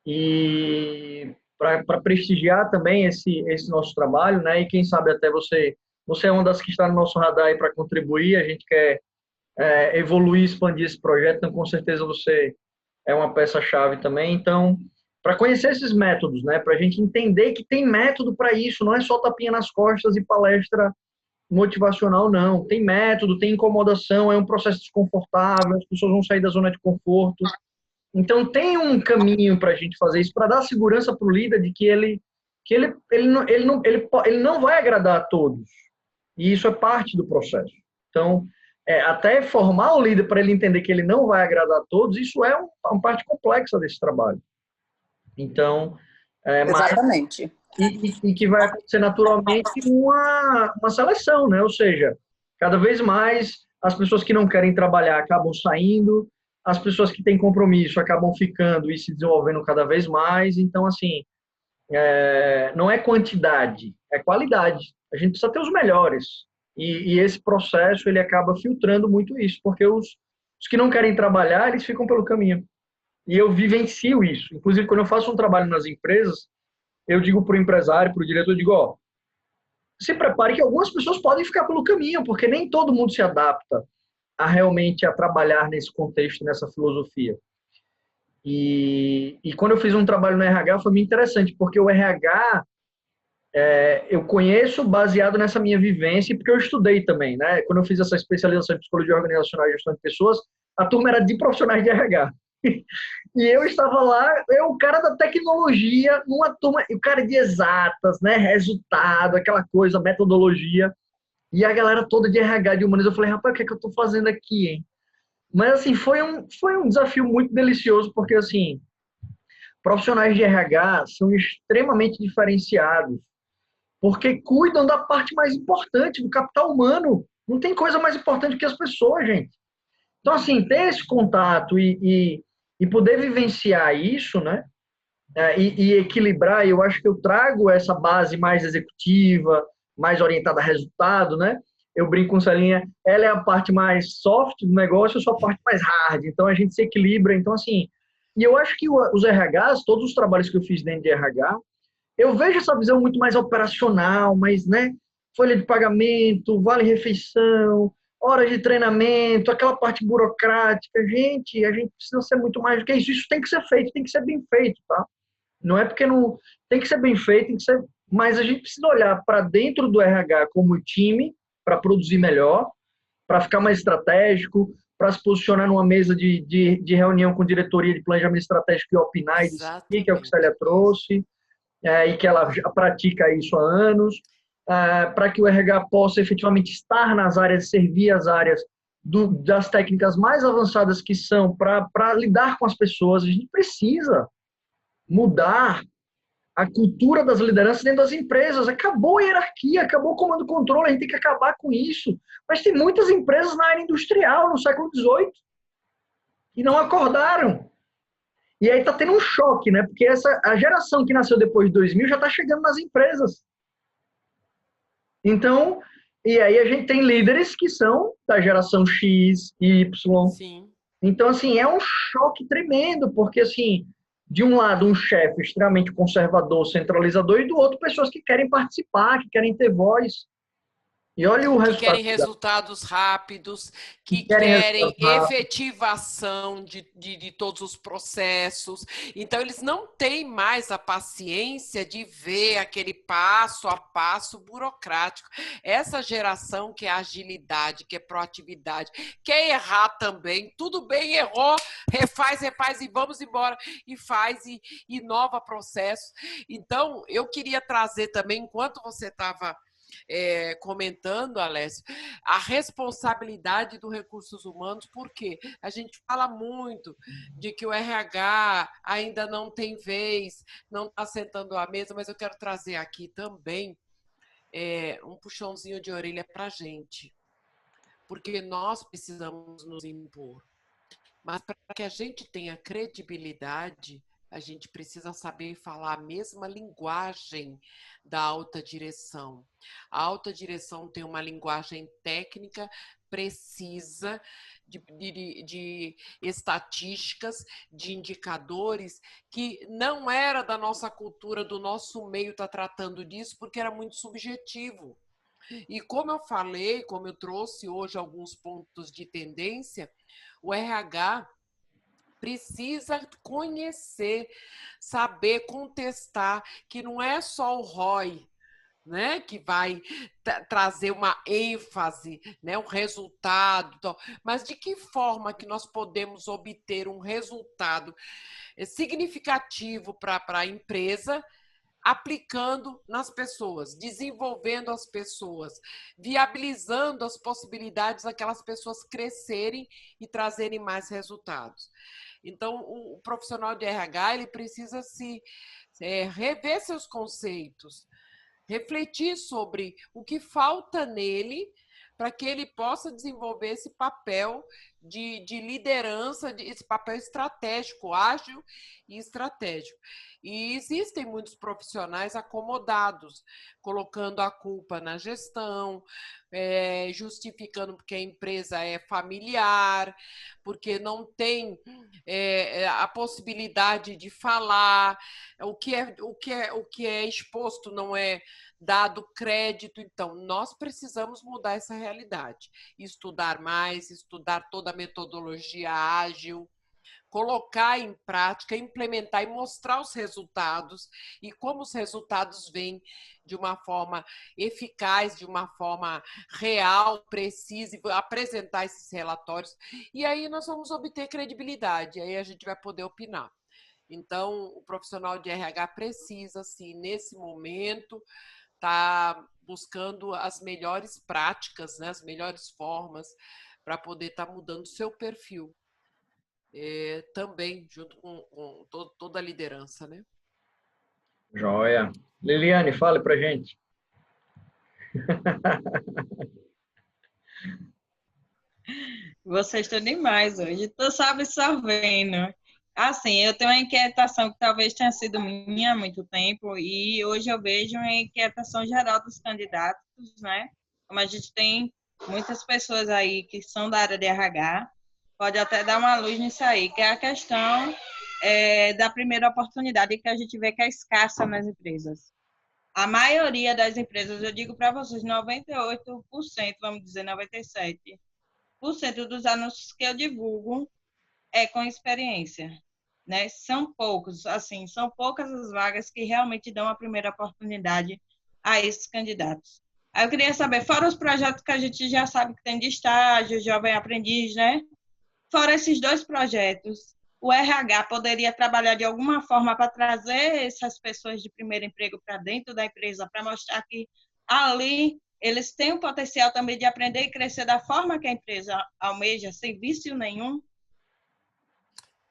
E para prestigiar também esse nosso trabalho, né? E quem sabe até você é uma das que está no nosso radar aí para contribuir. A gente quer evoluir, expandir esse projeto, então com certeza você é uma peça-chave também. Então, para conhecer esses métodos, né? Para a gente entender que tem método para isso, não é só tapinha nas costas e palestra motivacional, não. Tem método, tem incomodação, é um processo desconfortável, as pessoas vão sair da zona de conforto. Então, tem um caminho para a gente fazer isso, para dar segurança para o líder de que ele não vai agradar a todos. E isso é parte do processo. Então, até formar o líder para ele entender que ele não vai agradar a todos, isso é uma parte complexa desse trabalho. Então, exatamente. E que vai acontecer naturalmente uma seleção, né? Ou seja, cada vez mais as pessoas que não querem trabalhar acabam saindo, as pessoas que têm compromisso acabam ficando e se desenvolvendo cada vez mais. Então, assim, não é quantidade, é qualidade. A gente precisa ter os melhores. E esse processo, ele acaba filtrando muito isso, porque os que não querem trabalhar, eles ficam pelo caminho. E eu vivencio isso. Inclusive, quando eu faço um trabalho nas empresas, eu digo para o empresário, para o diretor, eu digo, se prepare que algumas pessoas podem ficar pelo caminho, porque nem todo mundo se adapta realmente a trabalhar nesse contexto, nessa filosofia. E quando eu fiz um trabalho no RH, foi muito interessante, porque o RH, eu conheço baseado nessa minha vivência, porque eu estudei também, né? Quando eu fiz essa especialização em psicologia organizacional e gestão de pessoas, a turma era de profissionais de RH. E eu estava lá, o cara da tecnologia, numa turma, o cara de exatas, né? Resultado, aquela coisa, metodologia. E a galera toda de RH, de humanas. Eu falei, rapaz, o que é que eu estou fazendo aqui, hein? Mas, assim, foi um desafio muito delicioso, porque, assim, profissionais de RH são extremamente diferenciados, porque cuidam da parte mais importante, do capital humano. Não tem coisa mais importante que as pessoas, gente. Então, assim, ter esse contato e poder vivenciar isso, né? E equilibrar, eu acho que eu trago essa base mais executiva, mais orientada a resultado, né? Eu brinco com Celinha, ela é a parte mais soft do negócio, eu sou a parte mais hard. Então, a gente se equilibra. Então, assim, e eu acho que os RHs, todos os trabalhos que eu fiz dentro de RH, eu vejo essa visão muito mais operacional, mais, né? Folha de pagamento, vale-refeição, horas de treinamento, aquela parte burocrática. Gente, a gente precisa ser muito mais do que isso. Isso tem que ser feito, tem que ser bem feito, tá? Não é porque não... Tem que ser bem feito, tem que ser mas a gente precisa olhar para dentro do RH como time para produzir melhor, para ficar mais estratégico, para se posicionar numa mesa de reunião com diretoria de planejamento estratégico e opinar e decidir, que é o que a Exatamente. Célia trouxe, e que ela já pratica isso há anos, para que o RH possa efetivamente estar nas áreas, servir as áreas das técnicas mais avançadas que são para lidar com as pessoas. A gente precisa mudar a cultura das lideranças dentro das empresas. Acabou a hierarquia, acabou o comando e controle, a gente tem que acabar com isso. Mas tem muitas empresas na área industrial, no século XVIII, que não acordaram. E aí está tendo um choque, né? Porque a geração que nasceu depois de 2000 já está chegando nas empresas. Então, e aí a gente tem líderes que são da geração X, Y. Sim. Então, assim, é um choque tremendo, porque, assim, de um lado, um chefe extremamente conservador, centralizador, e do outro, pessoas que querem participar, que querem ter voz. E olha o Que resultado. querem resultados rápidos, que querem querem resultados rápidos. efetivação de todos os processos. Então, eles não têm mais a paciência de ver aquele passo a passo burocrático. Essa geração que é agilidade, que é proatividade, quer errar também, tudo bem, errou, refaz e vamos embora. E faz e inova processos. Então, eu queria trazer também, enquanto você estava comentando, Alessio, a responsabilidade dos recursos humanos, porque a gente fala muito de que o RH ainda não tem vez, não está sentando à mesa, mas eu quero trazer aqui também um puxãozinho de orelha para a gente, porque nós precisamos nos impor. Mas para que a gente tenha credibilidade, a gente precisa saber falar a mesma linguagem da alta direção. A alta direção tem uma linguagem técnica precisa de estatísticas, de indicadores, que não era da nossa cultura, do nosso meio estar tratando disso, porque era muito subjetivo. E como eu falei, como eu trouxe hoje alguns pontos de tendência, o RH precisa conhecer, saber contestar, que não é só o ROI, né, que vai trazer uma ênfase, né, um resultado, mas de que forma que nós podemos obter um resultado significativo para a empresa, aplicando nas pessoas, desenvolvendo as pessoas, viabilizando as possibilidades daquelas pessoas crescerem e trazerem mais resultados. Então, o profissional de RH ele precisa rever seus conceitos, refletir sobre o que falta nele para que ele possa desenvolver esse papel de liderança, esse papel estratégico, ágil e estratégico. E existem muitos profissionais acomodados, colocando a culpa na gestão, justificando porque a empresa é familiar, porque não tem a possibilidade de falar, o que é exposto não é dado crédito. Então, nós precisamos mudar essa realidade, estudar mais, estudar toda a metodologia ágil, colocar em prática, implementar e mostrar os resultados e como os resultados vêm de uma forma eficaz, de uma forma real, precisa, e apresentar esses relatórios. E aí nós vamos obter credibilidade, aí a gente vai poder opinar. Então, o profissional de RH precisa, sim, nesse momento, estar buscando as melhores práticas, né, as melhores formas para poder estar mudando o seu perfil. Também, junto com toda a liderança, né? Joia. Liliane, fale pra gente. Vocês estão demais hoje. Estou só absorvendo. Assim, eu tenho uma inquietação que talvez tenha sido minha há muito tempo e hoje eu vejo uma inquietação geral dos candidatos, né? Como a gente tem muitas pessoas aí que são da área de RH, pode até dar uma luz nisso aí, que é a questão da primeira oportunidade que a gente vê que é escassa nas empresas. A maioria das empresas, eu digo para vocês, 98%, vamos dizer 97%, dos anúncios que eu divulgo é com experiência. né? São poucos, assim, são poucas as vagas que realmente dão a primeira oportunidade a esses candidatos. Aí eu queria saber, fora os projetos que a gente já sabe que tem de estágio, jovem aprendiz, né? Fora esses dois projetos, o RH poderia trabalhar de alguma forma para trazer essas pessoas de primeiro emprego para dentro da empresa, para mostrar que ali eles têm o potencial também de aprender e crescer da forma que a empresa almeja, sem vício nenhum. É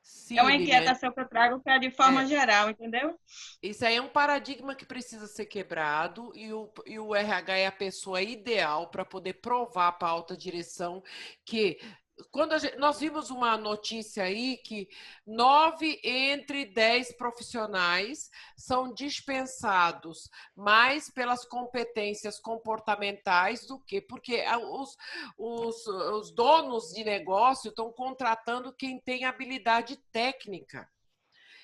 Sim, uma Lilian, inquietação que eu trago que é de forma geral, entendeu? isso aí é um paradigma que precisa ser quebrado e o RH é a pessoa ideal para poder provar para a alta direção que quando nós vimos uma notícia aí que 9 entre 10 profissionais são dispensados mais pelas competências comportamentais do que porque os donos de negócio estão contratando quem tem habilidade técnica.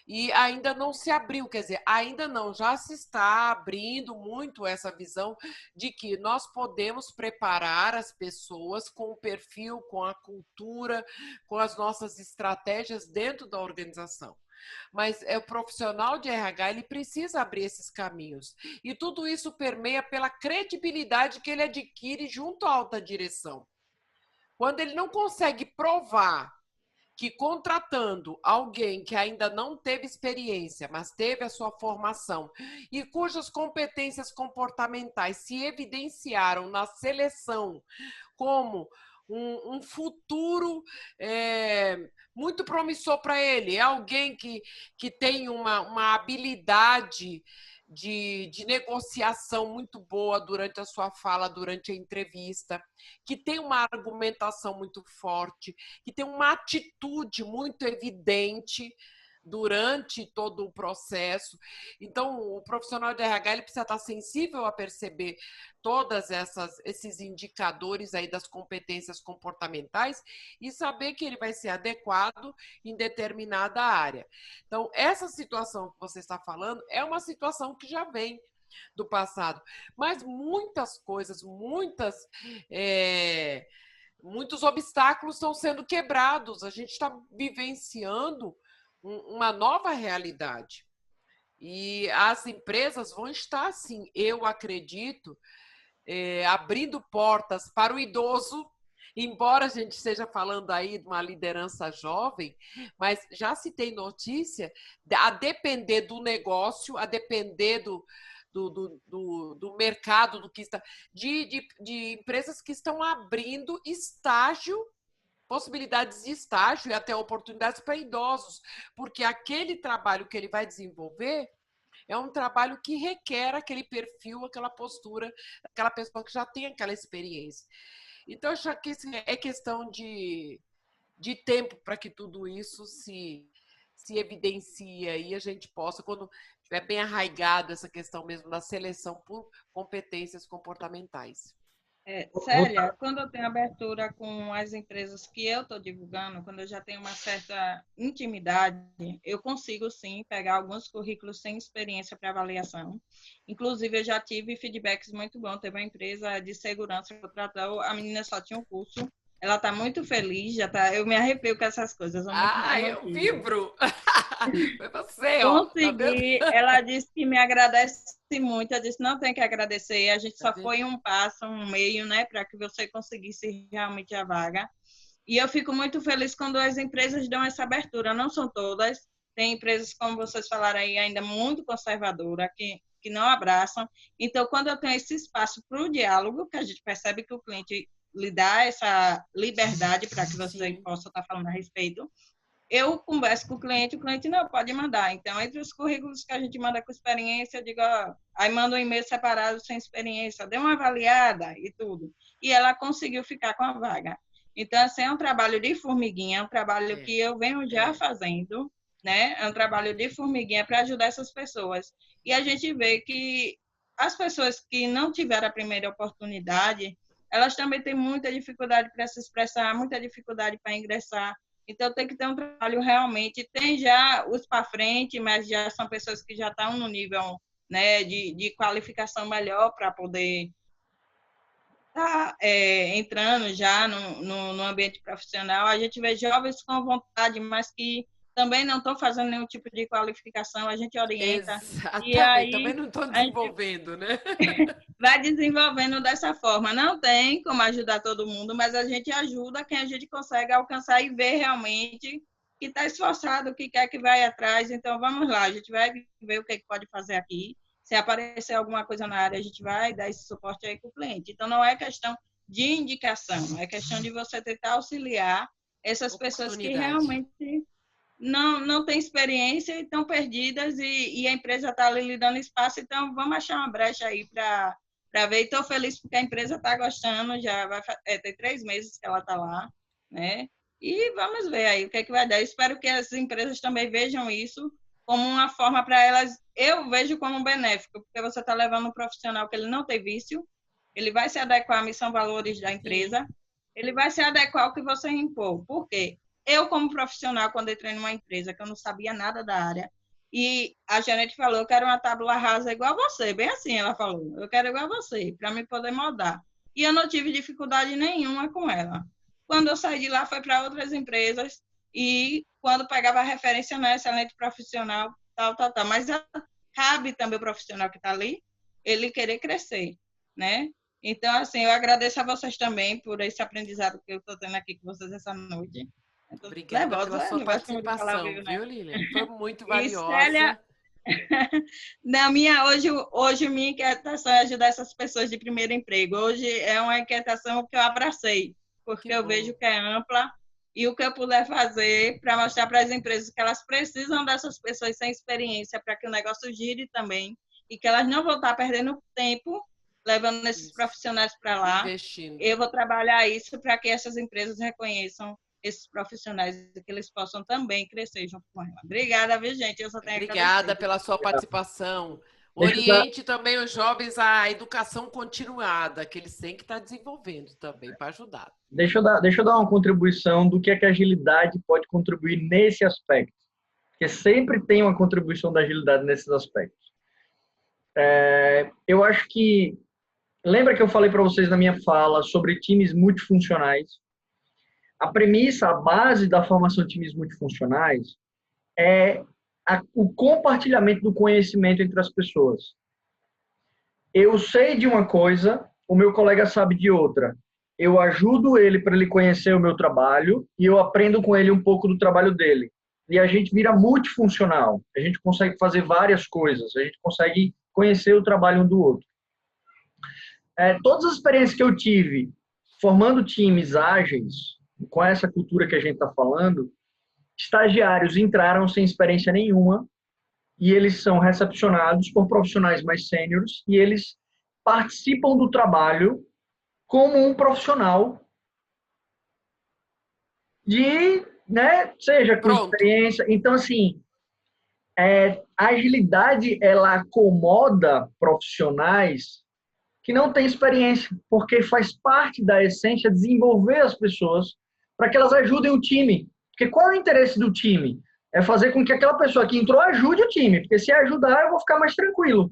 E ainda não se abriu, quer dizer, ainda não, já se está abrindo muito essa visão de que nós podemos preparar as pessoas com o perfil, com a cultura, com as nossas estratégias dentro da organização. Mas o profissional de RH, ele precisa abrir esses caminhos. E tudo isso permeia pela credibilidade que ele adquire junto à alta direção. Quando ele não consegue provar que contratando alguém que ainda não teve experiência, mas teve a sua formação e cujas competências comportamentais se evidenciaram na seleção como um futuro muito promissor para ele, é alguém que tem uma habilidade de negociação muito boa durante a sua fala, durante a entrevista, que tem uma argumentação muito forte, que tem uma atitude muito evidente durante todo o processo. Então, o profissional de RH ele precisa estar sensível a perceber todos esses indicadores aí das competências comportamentais e saber que ele vai ser adequado em determinada área. Então, essa situação que você está falando é uma situação que já vem do passado, mas muitas coisas, muitos obstáculos estão sendo quebrados. A gente está vivenciando uma nova realidade. E as empresas vão estar, sim, eu acredito, abrindo portas para o idoso, embora a gente esteja falando aí de uma liderança jovem, mas já se tem notícia, a depender do negócio, a depender do mercado, do que está, de empresas que estão abrindo estágio, possibilidades de estágio e até oportunidades para idosos, porque aquele trabalho que ele vai desenvolver é um trabalho que requer aquele perfil, aquela postura, aquela pessoa que já tem aquela experiência. Então, eu acho que é questão de tempo para que tudo isso se evidencie e a gente possa, quando estiver bem arraigado essa questão mesmo da seleção por competências comportamentais. Célia, quando eu tenho abertura com as empresas que eu estou divulgando, quando eu já tenho uma certa intimidade, eu consigo sim pegar alguns currículos sem experiência para avaliação. Inclusive, eu já tive feedbacks muito bons. Teve uma empresa de segurança que contratou, a menina só tinha um curso. Ela está muito feliz, já tá. Eu me arrepio com essas coisas. Eu vibro! Foi você, ó. Consegui. Ela disse que me agradece muito. Eu disse, não tem que agradecer. A gente só foi um passo, um meio, né, para que você conseguisse realmente a vaga. E eu fico muito feliz quando as empresas dão essa abertura. Não são todas. Tem empresas, como vocês falaram aí, ainda muito conservadora, que não abraçam. Então, quando eu tenho esse espaço para o diálogo, que a gente percebe que o cliente lhe dá essa liberdade para que você possa estar falando a respeito, eu converso com o cliente não pode mandar. Então, entre os currículos que a gente manda com experiência, eu digo, ó, aí manda um e-mail separado sem experiência, dê uma avaliada e tudo. E ela conseguiu ficar com a vaga. Então, assim, é um trabalho de formiguinha, é um trabalho que eu venho já fazendo, né? É um trabalho de formiguinha para ajudar essas pessoas. E a gente vê que as pessoas que não tiveram a primeira oportunidade, elas também têm muita dificuldade para se expressar, muita dificuldade para ingressar. Então, tem que ter um trabalho realmente. Tem já os para frente, mas já são pessoas que já estão no nível, né, de qualificação melhor para poder estar entrando já no ambiente profissional. A gente vê jovens com vontade, mas que também não estou fazendo nenhum tipo de qualificação, a gente orienta. E Exatamente, também aí não estou a gente desenvolvendo, né? vai desenvolvendo dessa forma. Não tem como ajudar todo mundo, mas a gente ajuda quem a gente consegue alcançar e ver realmente que está esforçado, que quer que vai atrás. Então, vamos lá, a gente vai ver o que pode fazer aqui. Se aparecer alguma coisa na área, a gente vai dar esse suporte aí para o cliente. Então, não é questão de indicação, é questão de você tentar auxiliar essas pessoas que realmente não têm experiência e estão perdidas e a empresa está ali lhe dando espaço. Então, vamos achar uma brecha aí para ver. E estou feliz porque a empresa está gostando, já vai ter 3 meses que ela está lá, né? E vamos ver aí o que é que vai dar. Eu espero que as empresas também vejam isso como uma forma para elas, eu vejo como benéfico, porque você está levando um profissional que ele não tem vício, ele vai se adequar à missão valores da empresa, ele vai se adequar ao que você impor. Por quê? Eu, como profissional, quando entrei numa empresa que eu não sabia nada da área, e a gerente falou, eu quero uma tábua rasa igual a você, bem assim ela falou, eu quero igual a você, para me poder moldar. E eu não tive dificuldade nenhuma com ela. Quando eu saí de lá, foi para outras empresas, e quando pegava a referência, não é excelente profissional, tal. Mas cabe também o profissional que está ali, ele querer crescer, né? Então, assim, eu agradeço a vocês também por esse aprendizado que eu estou tendo aqui com vocês essa noite. Obrigada pela sua participação, viu, Lilian? Foi muito valiosa. Célia, hoje minha inquietação é ajudar essas pessoas de primeiro emprego. Hoje é uma inquietação que eu abracei, porque eu vejo que é ampla e o que eu puder fazer para mostrar para as empresas que elas precisam dessas pessoas sem experiência para que o negócio gire também e que elas não vão estar perdendo tempo levando esses profissionais para lá. Investindo. Eu vou trabalhar isso para que essas empresas reconheçam esses profissionais e que eles possam também crescer junto com ela. Obrigada, viu, gente? Eu só tenho Obrigada pela sua participação. Oriente também os jovens à educação continuada, que eles têm que estar desenvolvendo também para ajudar. Deixa eu dar uma contribuição do que é que a agilidade pode contribuir nesse aspecto. Porque sempre tem uma contribuição da agilidade nesses aspectos. Eu acho que... Lembra que eu falei para vocês na minha fala sobre times multifuncionais? A premissa, a base da formação de times multifuncionais é o compartilhamento do conhecimento entre as pessoas. Eu sei de uma coisa, o meu colega sabe de outra. Eu ajudo ele para ele conhecer o meu trabalho e eu aprendo com ele um pouco do trabalho dele. E a gente vira multifuncional. A gente consegue fazer várias coisas. A gente consegue conhecer o trabalho um do outro. Todas as experiências que eu tive formando times ágeis, com essa cultura que a gente está falando, estagiários entraram sem experiência nenhuma e eles são recepcionados por profissionais mais sêniores e eles participam do trabalho como um profissional seja com experiência. Então, assim, a agilidade, ela acomoda profissionais que não têm experiência, porque faz parte da essência desenvolver as pessoas para que elas ajudem o time. Porque qual é o interesse do time? É fazer com que aquela pessoa que entrou ajude o time, porque se ajudar eu vou ficar mais tranquilo,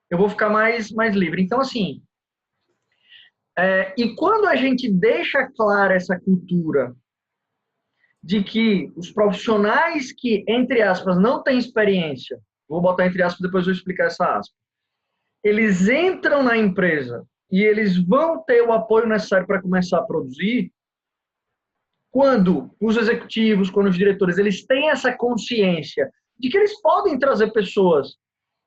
eu vou ficar mais livre. Então, assim, e quando a gente deixa clara essa cultura de que os profissionais que, entre aspas, não têm experiência, vou botar entre aspas, depois eu vou explicar essa aspa, eles entram na empresa e eles vão ter o apoio necessário para começar a produzir, quando os executivos, quando os diretores, eles têm essa consciência de que eles podem trazer pessoas,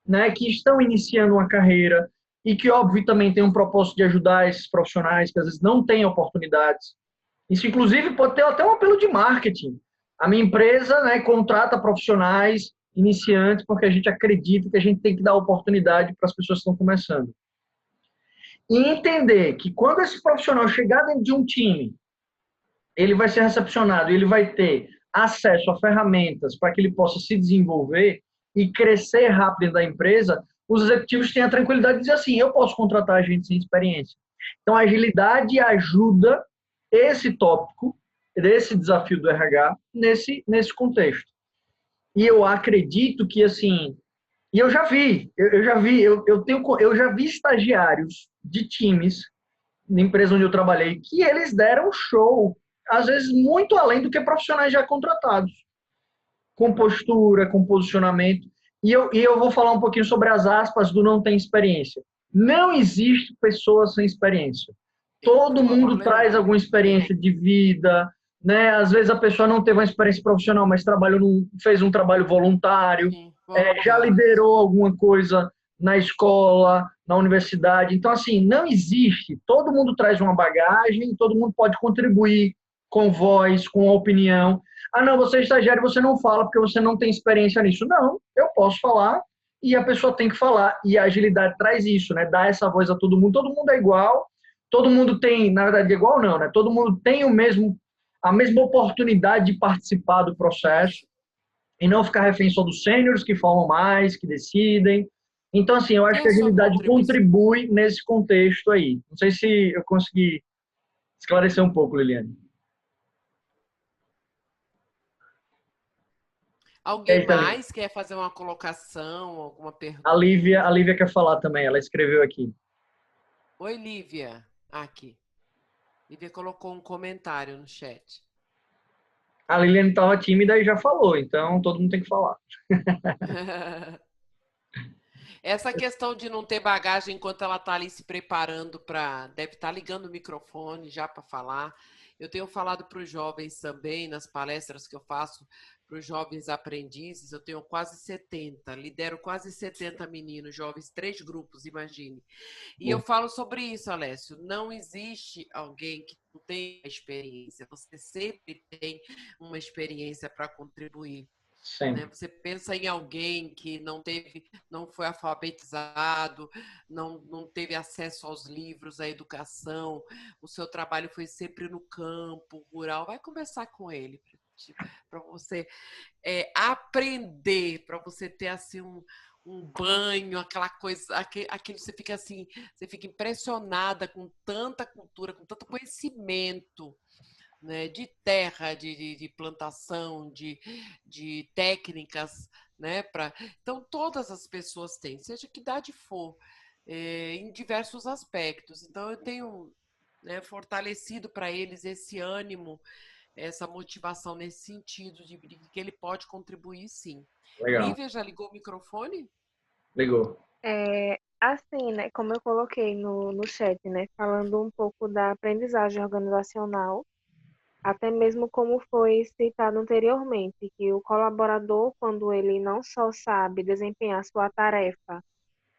né, que estão iniciando uma carreira e que, óbvio, também tem um propósito de ajudar esses profissionais que às vezes não têm oportunidades. Isso, inclusive, pode ter até um apelo de marketing. A minha empresa, né, contrata profissionais iniciantes porque a gente acredita que a gente tem que dar oportunidade para as pessoas que estão começando. E entender que quando esse profissional chegar dentro de um time, ele vai ser recepcionado e ele vai ter acesso a ferramentas para que ele possa se desenvolver e crescer rápido dentro da empresa, os executivos têm a tranquilidade de dizer assim, eu posso contratar gente sem experiência. Então, a agilidade ajuda esse tópico, esse desafio do RH nesse contexto. E eu acredito que, assim, e eu já vi estagiários de times, na empresa onde eu trabalhei, que eles deram show, às vezes muito além do que profissionais já contratados. com postura, com posicionamento. E eu vou falar um pouquinho sobre as aspas do não tem experiência. Não existe pessoa sem experiência. Todo mundo traz alguma experiência de vida, né? Às vezes a pessoa não teve uma experiência profissional, mas fez um trabalho voluntário, Sim, já liderou alguma coisa na escola, na universidade. Então, assim, não existe. Todo mundo traz uma bagagem, todo mundo pode contribuir com voz, com opinião. Ah, não, você é estagiário, você não fala porque você não tem experiência nisso. Não, eu posso falar e a pessoa tem que falar. E a agilidade traz isso, né? Dá essa voz a todo mundo. Todo mundo é igual, todo mundo tem, na verdade, igual não, né? Todo mundo tem a mesma oportunidade de participar do processo e não ficar refém só dos sêniores que falam mais, que decidem. Então, assim, eu acho que a agilidade contribui nesse contexto aí. Não sei se eu consegui esclarecer um pouco, Liliane. Alguém mais quer fazer uma colocação, alguma pergunta? A Lívia quer falar também, ela escreveu aqui. Oi, Lívia. Aqui. Lívia colocou um comentário no chat. A Liliane estava tímida e já falou, então todo mundo tem que falar. Essa questão de não ter bagagem enquanto ela está ali se preparando para... Deve estar ligando o microfone já para falar. Eu tenho falado para os jovens também, nas palestras que eu faço para os jovens aprendizes, eu tenho quase 70, lidero quase 70 meninos, jovens, 3 grupos, imagine. E eu falo sobre isso, Alessio, não existe alguém que não tenha experiência, você sempre tem uma experiência para contribuir. Né? Você pensa em alguém que não foi alfabetizado, não teve acesso aos livros, à educação, o seu trabalho foi sempre no campo, rural, vai conversar com ele para você aprender, para você ter assim um banho, aquela coisa, aquilo você fica assim, você fica impressionada com tanta cultura, com tanto conhecimento. Né, de terra, de plantação, de técnicas, né? Então, todas as pessoas têm, seja que idade for, em diversos aspectos. Então, eu tenho, né, fortalecido para eles esse ânimo, essa motivação nesse sentido, de que ele pode contribuir, sim. Legal. Lívia, já ligou o microfone? Ligou. Assim, né, como eu coloquei no chat, né, falando um pouco da aprendizagem organizacional, até mesmo como foi citado anteriormente, que o colaborador, quando ele não só sabe desempenhar sua tarefa,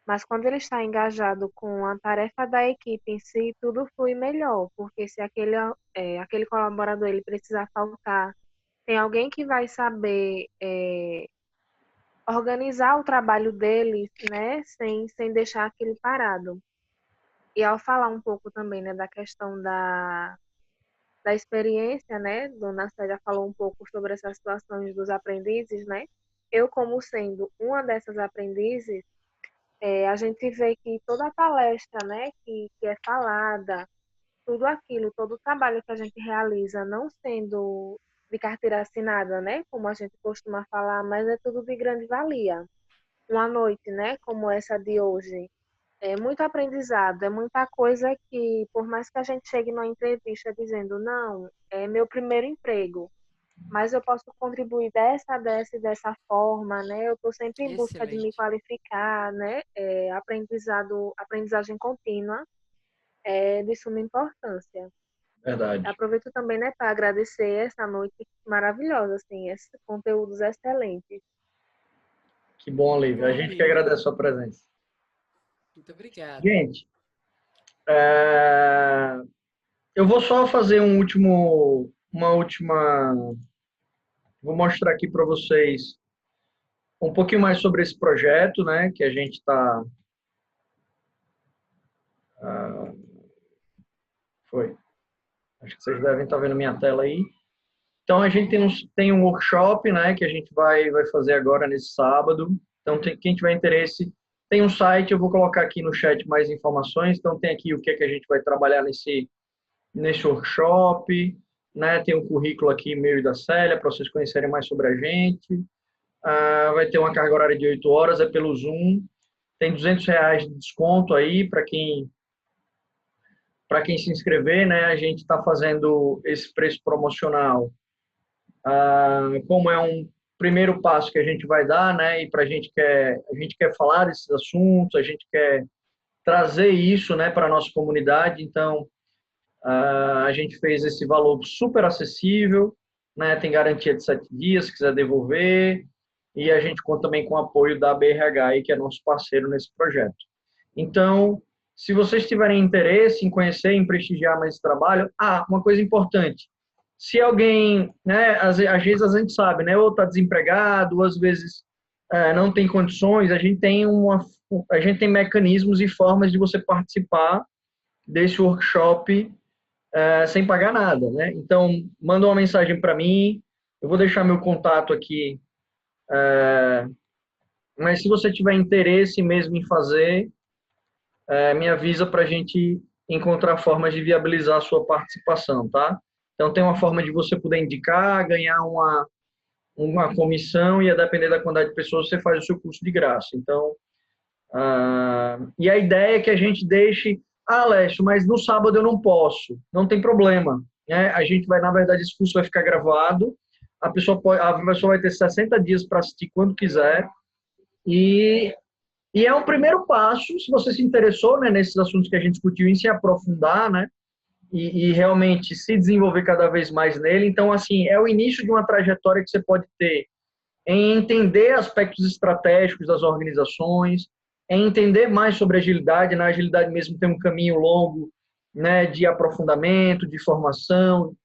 mas quando ele está engajado com a tarefa da equipe em si, tudo flui melhor, porque se aquele colaborador ele precisar faltar, tem alguém que vai saber organizar o trabalho dele, né, sem deixar aquilo parado. E ao falar um pouco também, né, da questão da experiência, né? Dona Célia falou um pouco sobre essas situações dos aprendizes, né? Eu, como sendo uma dessas aprendizes, a gente vê que toda a palestra, né, que é falada, tudo aquilo, todo o trabalho que a gente realiza, não sendo de carteira assinada, né, como a gente costuma falar, mas é tudo de grande valia. Uma noite, né, como essa de hoje, é muito aprendizado, é muita coisa que, por mais que a gente chegue numa entrevista dizendo, não, é meu primeiro emprego, mas eu posso contribuir dessa e dessa forma, né? Eu estou sempre em busca de me qualificar, né? Aprendizagem contínua é de suma importância. Verdade. Aproveito também, né, para agradecer essa noite maravilhosa, assim, esses conteúdos excelentes. Que bom, Lívia. A gente que agradece a sua presença. Muito obrigada. Gente, eu vou só fazer uma última... Vou mostrar aqui para vocês um pouquinho mais sobre esse projeto, né, que a gente está... Acho que vocês devem estar vendo minha tela aí. Então, a gente tem um workshop, né, que a gente vai fazer agora nesse sábado. Então, quem tiver interesse, tem um site, eu vou colocar aqui no chat mais informações. Então, tem aqui o que a gente vai trabalhar nesse workshop, né? Tem um currículo aqui, e-mail da Célia, para vocês conhecerem mais sobre a gente. Vai ter uma carga horária de 8 horas, é pelo Zoom. Tem R$200 de desconto aí para quem se inscrever, né? A gente está fazendo esse preço promocional. Como é primeiro passo que a gente vai dar, né? E a gente quer falar desses assuntos, a gente quer trazer isso, né, para a nossa comunidade. Então, a gente fez esse valor super acessível, né? Tem garantia de 7 dias, se quiser devolver. E a gente conta também com o apoio da BRH, aí, que é nosso parceiro nesse projeto. Então, se vocês tiverem interesse em conhecer, em prestigiar mais esse trabalho, uma coisa importante. Se alguém, né, às vezes a gente sabe, né, ou está desempregado, ou às vezes não tem condições, a gente tem mecanismos e formas de você participar desse workshop sem pagar nada, né? Então, manda uma mensagem para mim, eu vou deixar meu contato aqui, mas se você tiver interesse mesmo em fazer, me avisa para a gente encontrar formas de viabilizar a sua participação, tá? Então, tem uma forma de você poder indicar, ganhar uma comissão e, a depender da quantidade de pessoas, você faz o seu curso de graça. Então, e a ideia é que a gente deixe, Alessio, mas no sábado eu não posso. Não tem problema, né? A gente vai, na verdade, esse curso vai ficar gravado, a pessoa vai ter 60 dias para assistir quando quiser, e é um primeiro passo, se você se interessou, né, nesses assuntos que a gente discutiu, em se aprofundar, né, e realmente se desenvolver cada vez mais nele. Então, assim, é o início de uma trajetória que você pode ter em entender aspectos estratégicos das organizações, em entender mais sobre agilidade. Na agilidade mesmo tem um caminho longo, né, de aprofundamento, de formação,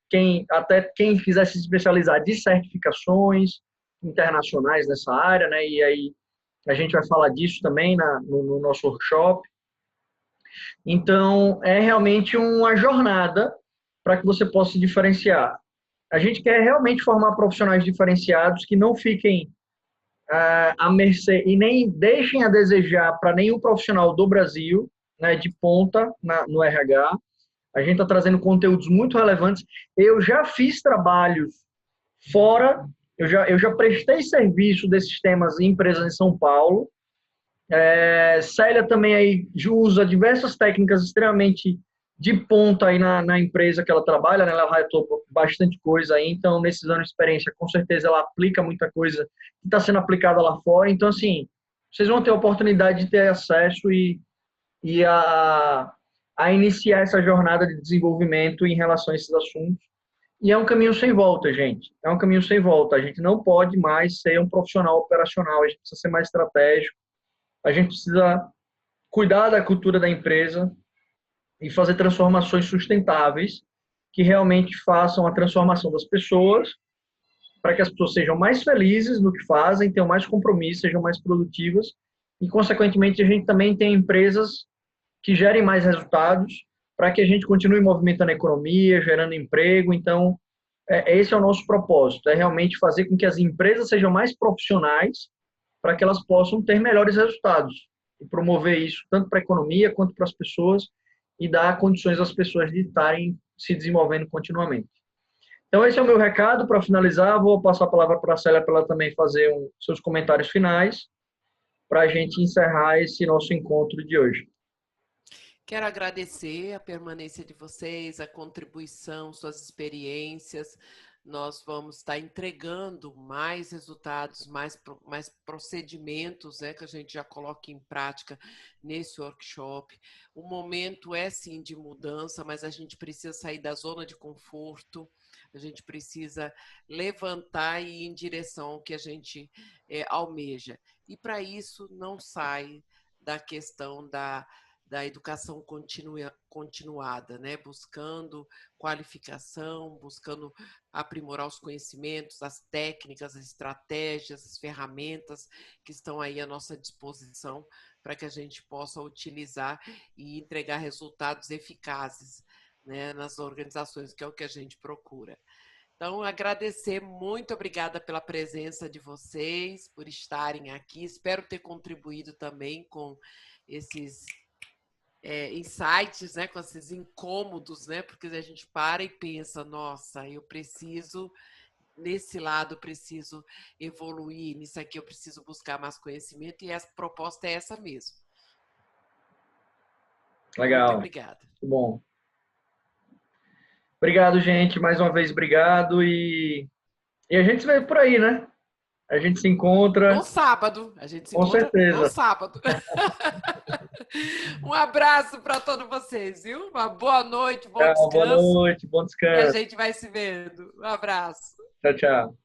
até quem quiser se especializar, de certificações internacionais nessa área, né, e aí a gente vai falar disso também no nosso workshop. Então, é realmente uma jornada para que você possa se diferenciar. A gente quer realmente formar profissionais diferenciados que não fiquem à mercê e nem deixem a desejar para nenhum profissional do Brasil, né, de ponta no RH. A gente está trazendo conteúdos muito relevantes. Eu já fiz trabalhos fora, eu já prestei serviço desses temas em empresas em São Paulo. Célia também aí usa diversas técnicas extremamente de ponta aí na empresa que ela trabalha, né? Ela retou bastante coisa aí, então nesses anos de experiência, com certeza ela aplica muita coisa que está sendo aplicada lá fora. Então, assim, vocês vão ter a oportunidade de ter acesso e a iniciar essa jornada de desenvolvimento em relação a esses assuntos. E é um caminho sem volta, gente. É um caminho sem volta. A gente não pode mais ser um profissional operacional, a gente precisa ser mais estratégico, a gente precisa cuidar da cultura da empresa e fazer transformações sustentáveis que realmente façam a transformação das pessoas, para que as pessoas sejam mais felizes no que fazem, tenham mais compromisso, sejam mais produtivas e, consequentemente, a gente também tem empresas que gerem mais resultados para que a gente continue movimentando a economia, gerando emprego. Então, esse é o nosso propósito, é realmente fazer com que as empresas sejam mais profissionais para que elas possam ter melhores resultados e promover isso tanto para a economia quanto para as pessoas e dar condições às pessoas de estarem se desenvolvendo continuamente. Então, esse é o meu recado. Para finalizar, vou passar a palavra para a Célia para ela também fazer seus comentários finais para a gente encerrar esse nosso encontro de hoje. Quero agradecer a permanência de vocês, a contribuição, suas experiências. Nós vamos estar entregando mais resultados, mais procedimentos, né, que a gente já coloca em prática nesse workshop. O momento é, sim, de mudança, mas a gente precisa sair da zona de conforto, a gente precisa levantar e ir em direção ao que a gente almeja. E, para isso, não sai da questão da educação continuada, né? Buscando qualificação, buscando aprimorar os conhecimentos, as técnicas, as estratégias, as ferramentas que estão aí à nossa disposição para que a gente possa utilizar e entregar resultados eficazes, né, nas organizações, que é o que a gente procura. Então, agradecer, muito obrigada pela presença de vocês, por estarem aqui. Espero ter contribuído também com esses insights, né, com esses incômodos, né, porque a gente para e pensa, nossa, eu preciso, nesse lado, preciso evoluir, nisso aqui eu preciso buscar mais conhecimento, e a proposta é essa mesmo. Legal. Muito obrigada. Muito bom. Obrigado, gente. Mais uma vez, obrigado. E a gente se vê por aí, né? A gente se encontra. No sábado. A gente se Com encontra certeza. no sábado. Um abraço para todos vocês, viu? Uma boa noite, bom descanso. Boa noite, bom E a descanso. gente vai se vendo. Um abraço. Tchau, tchau.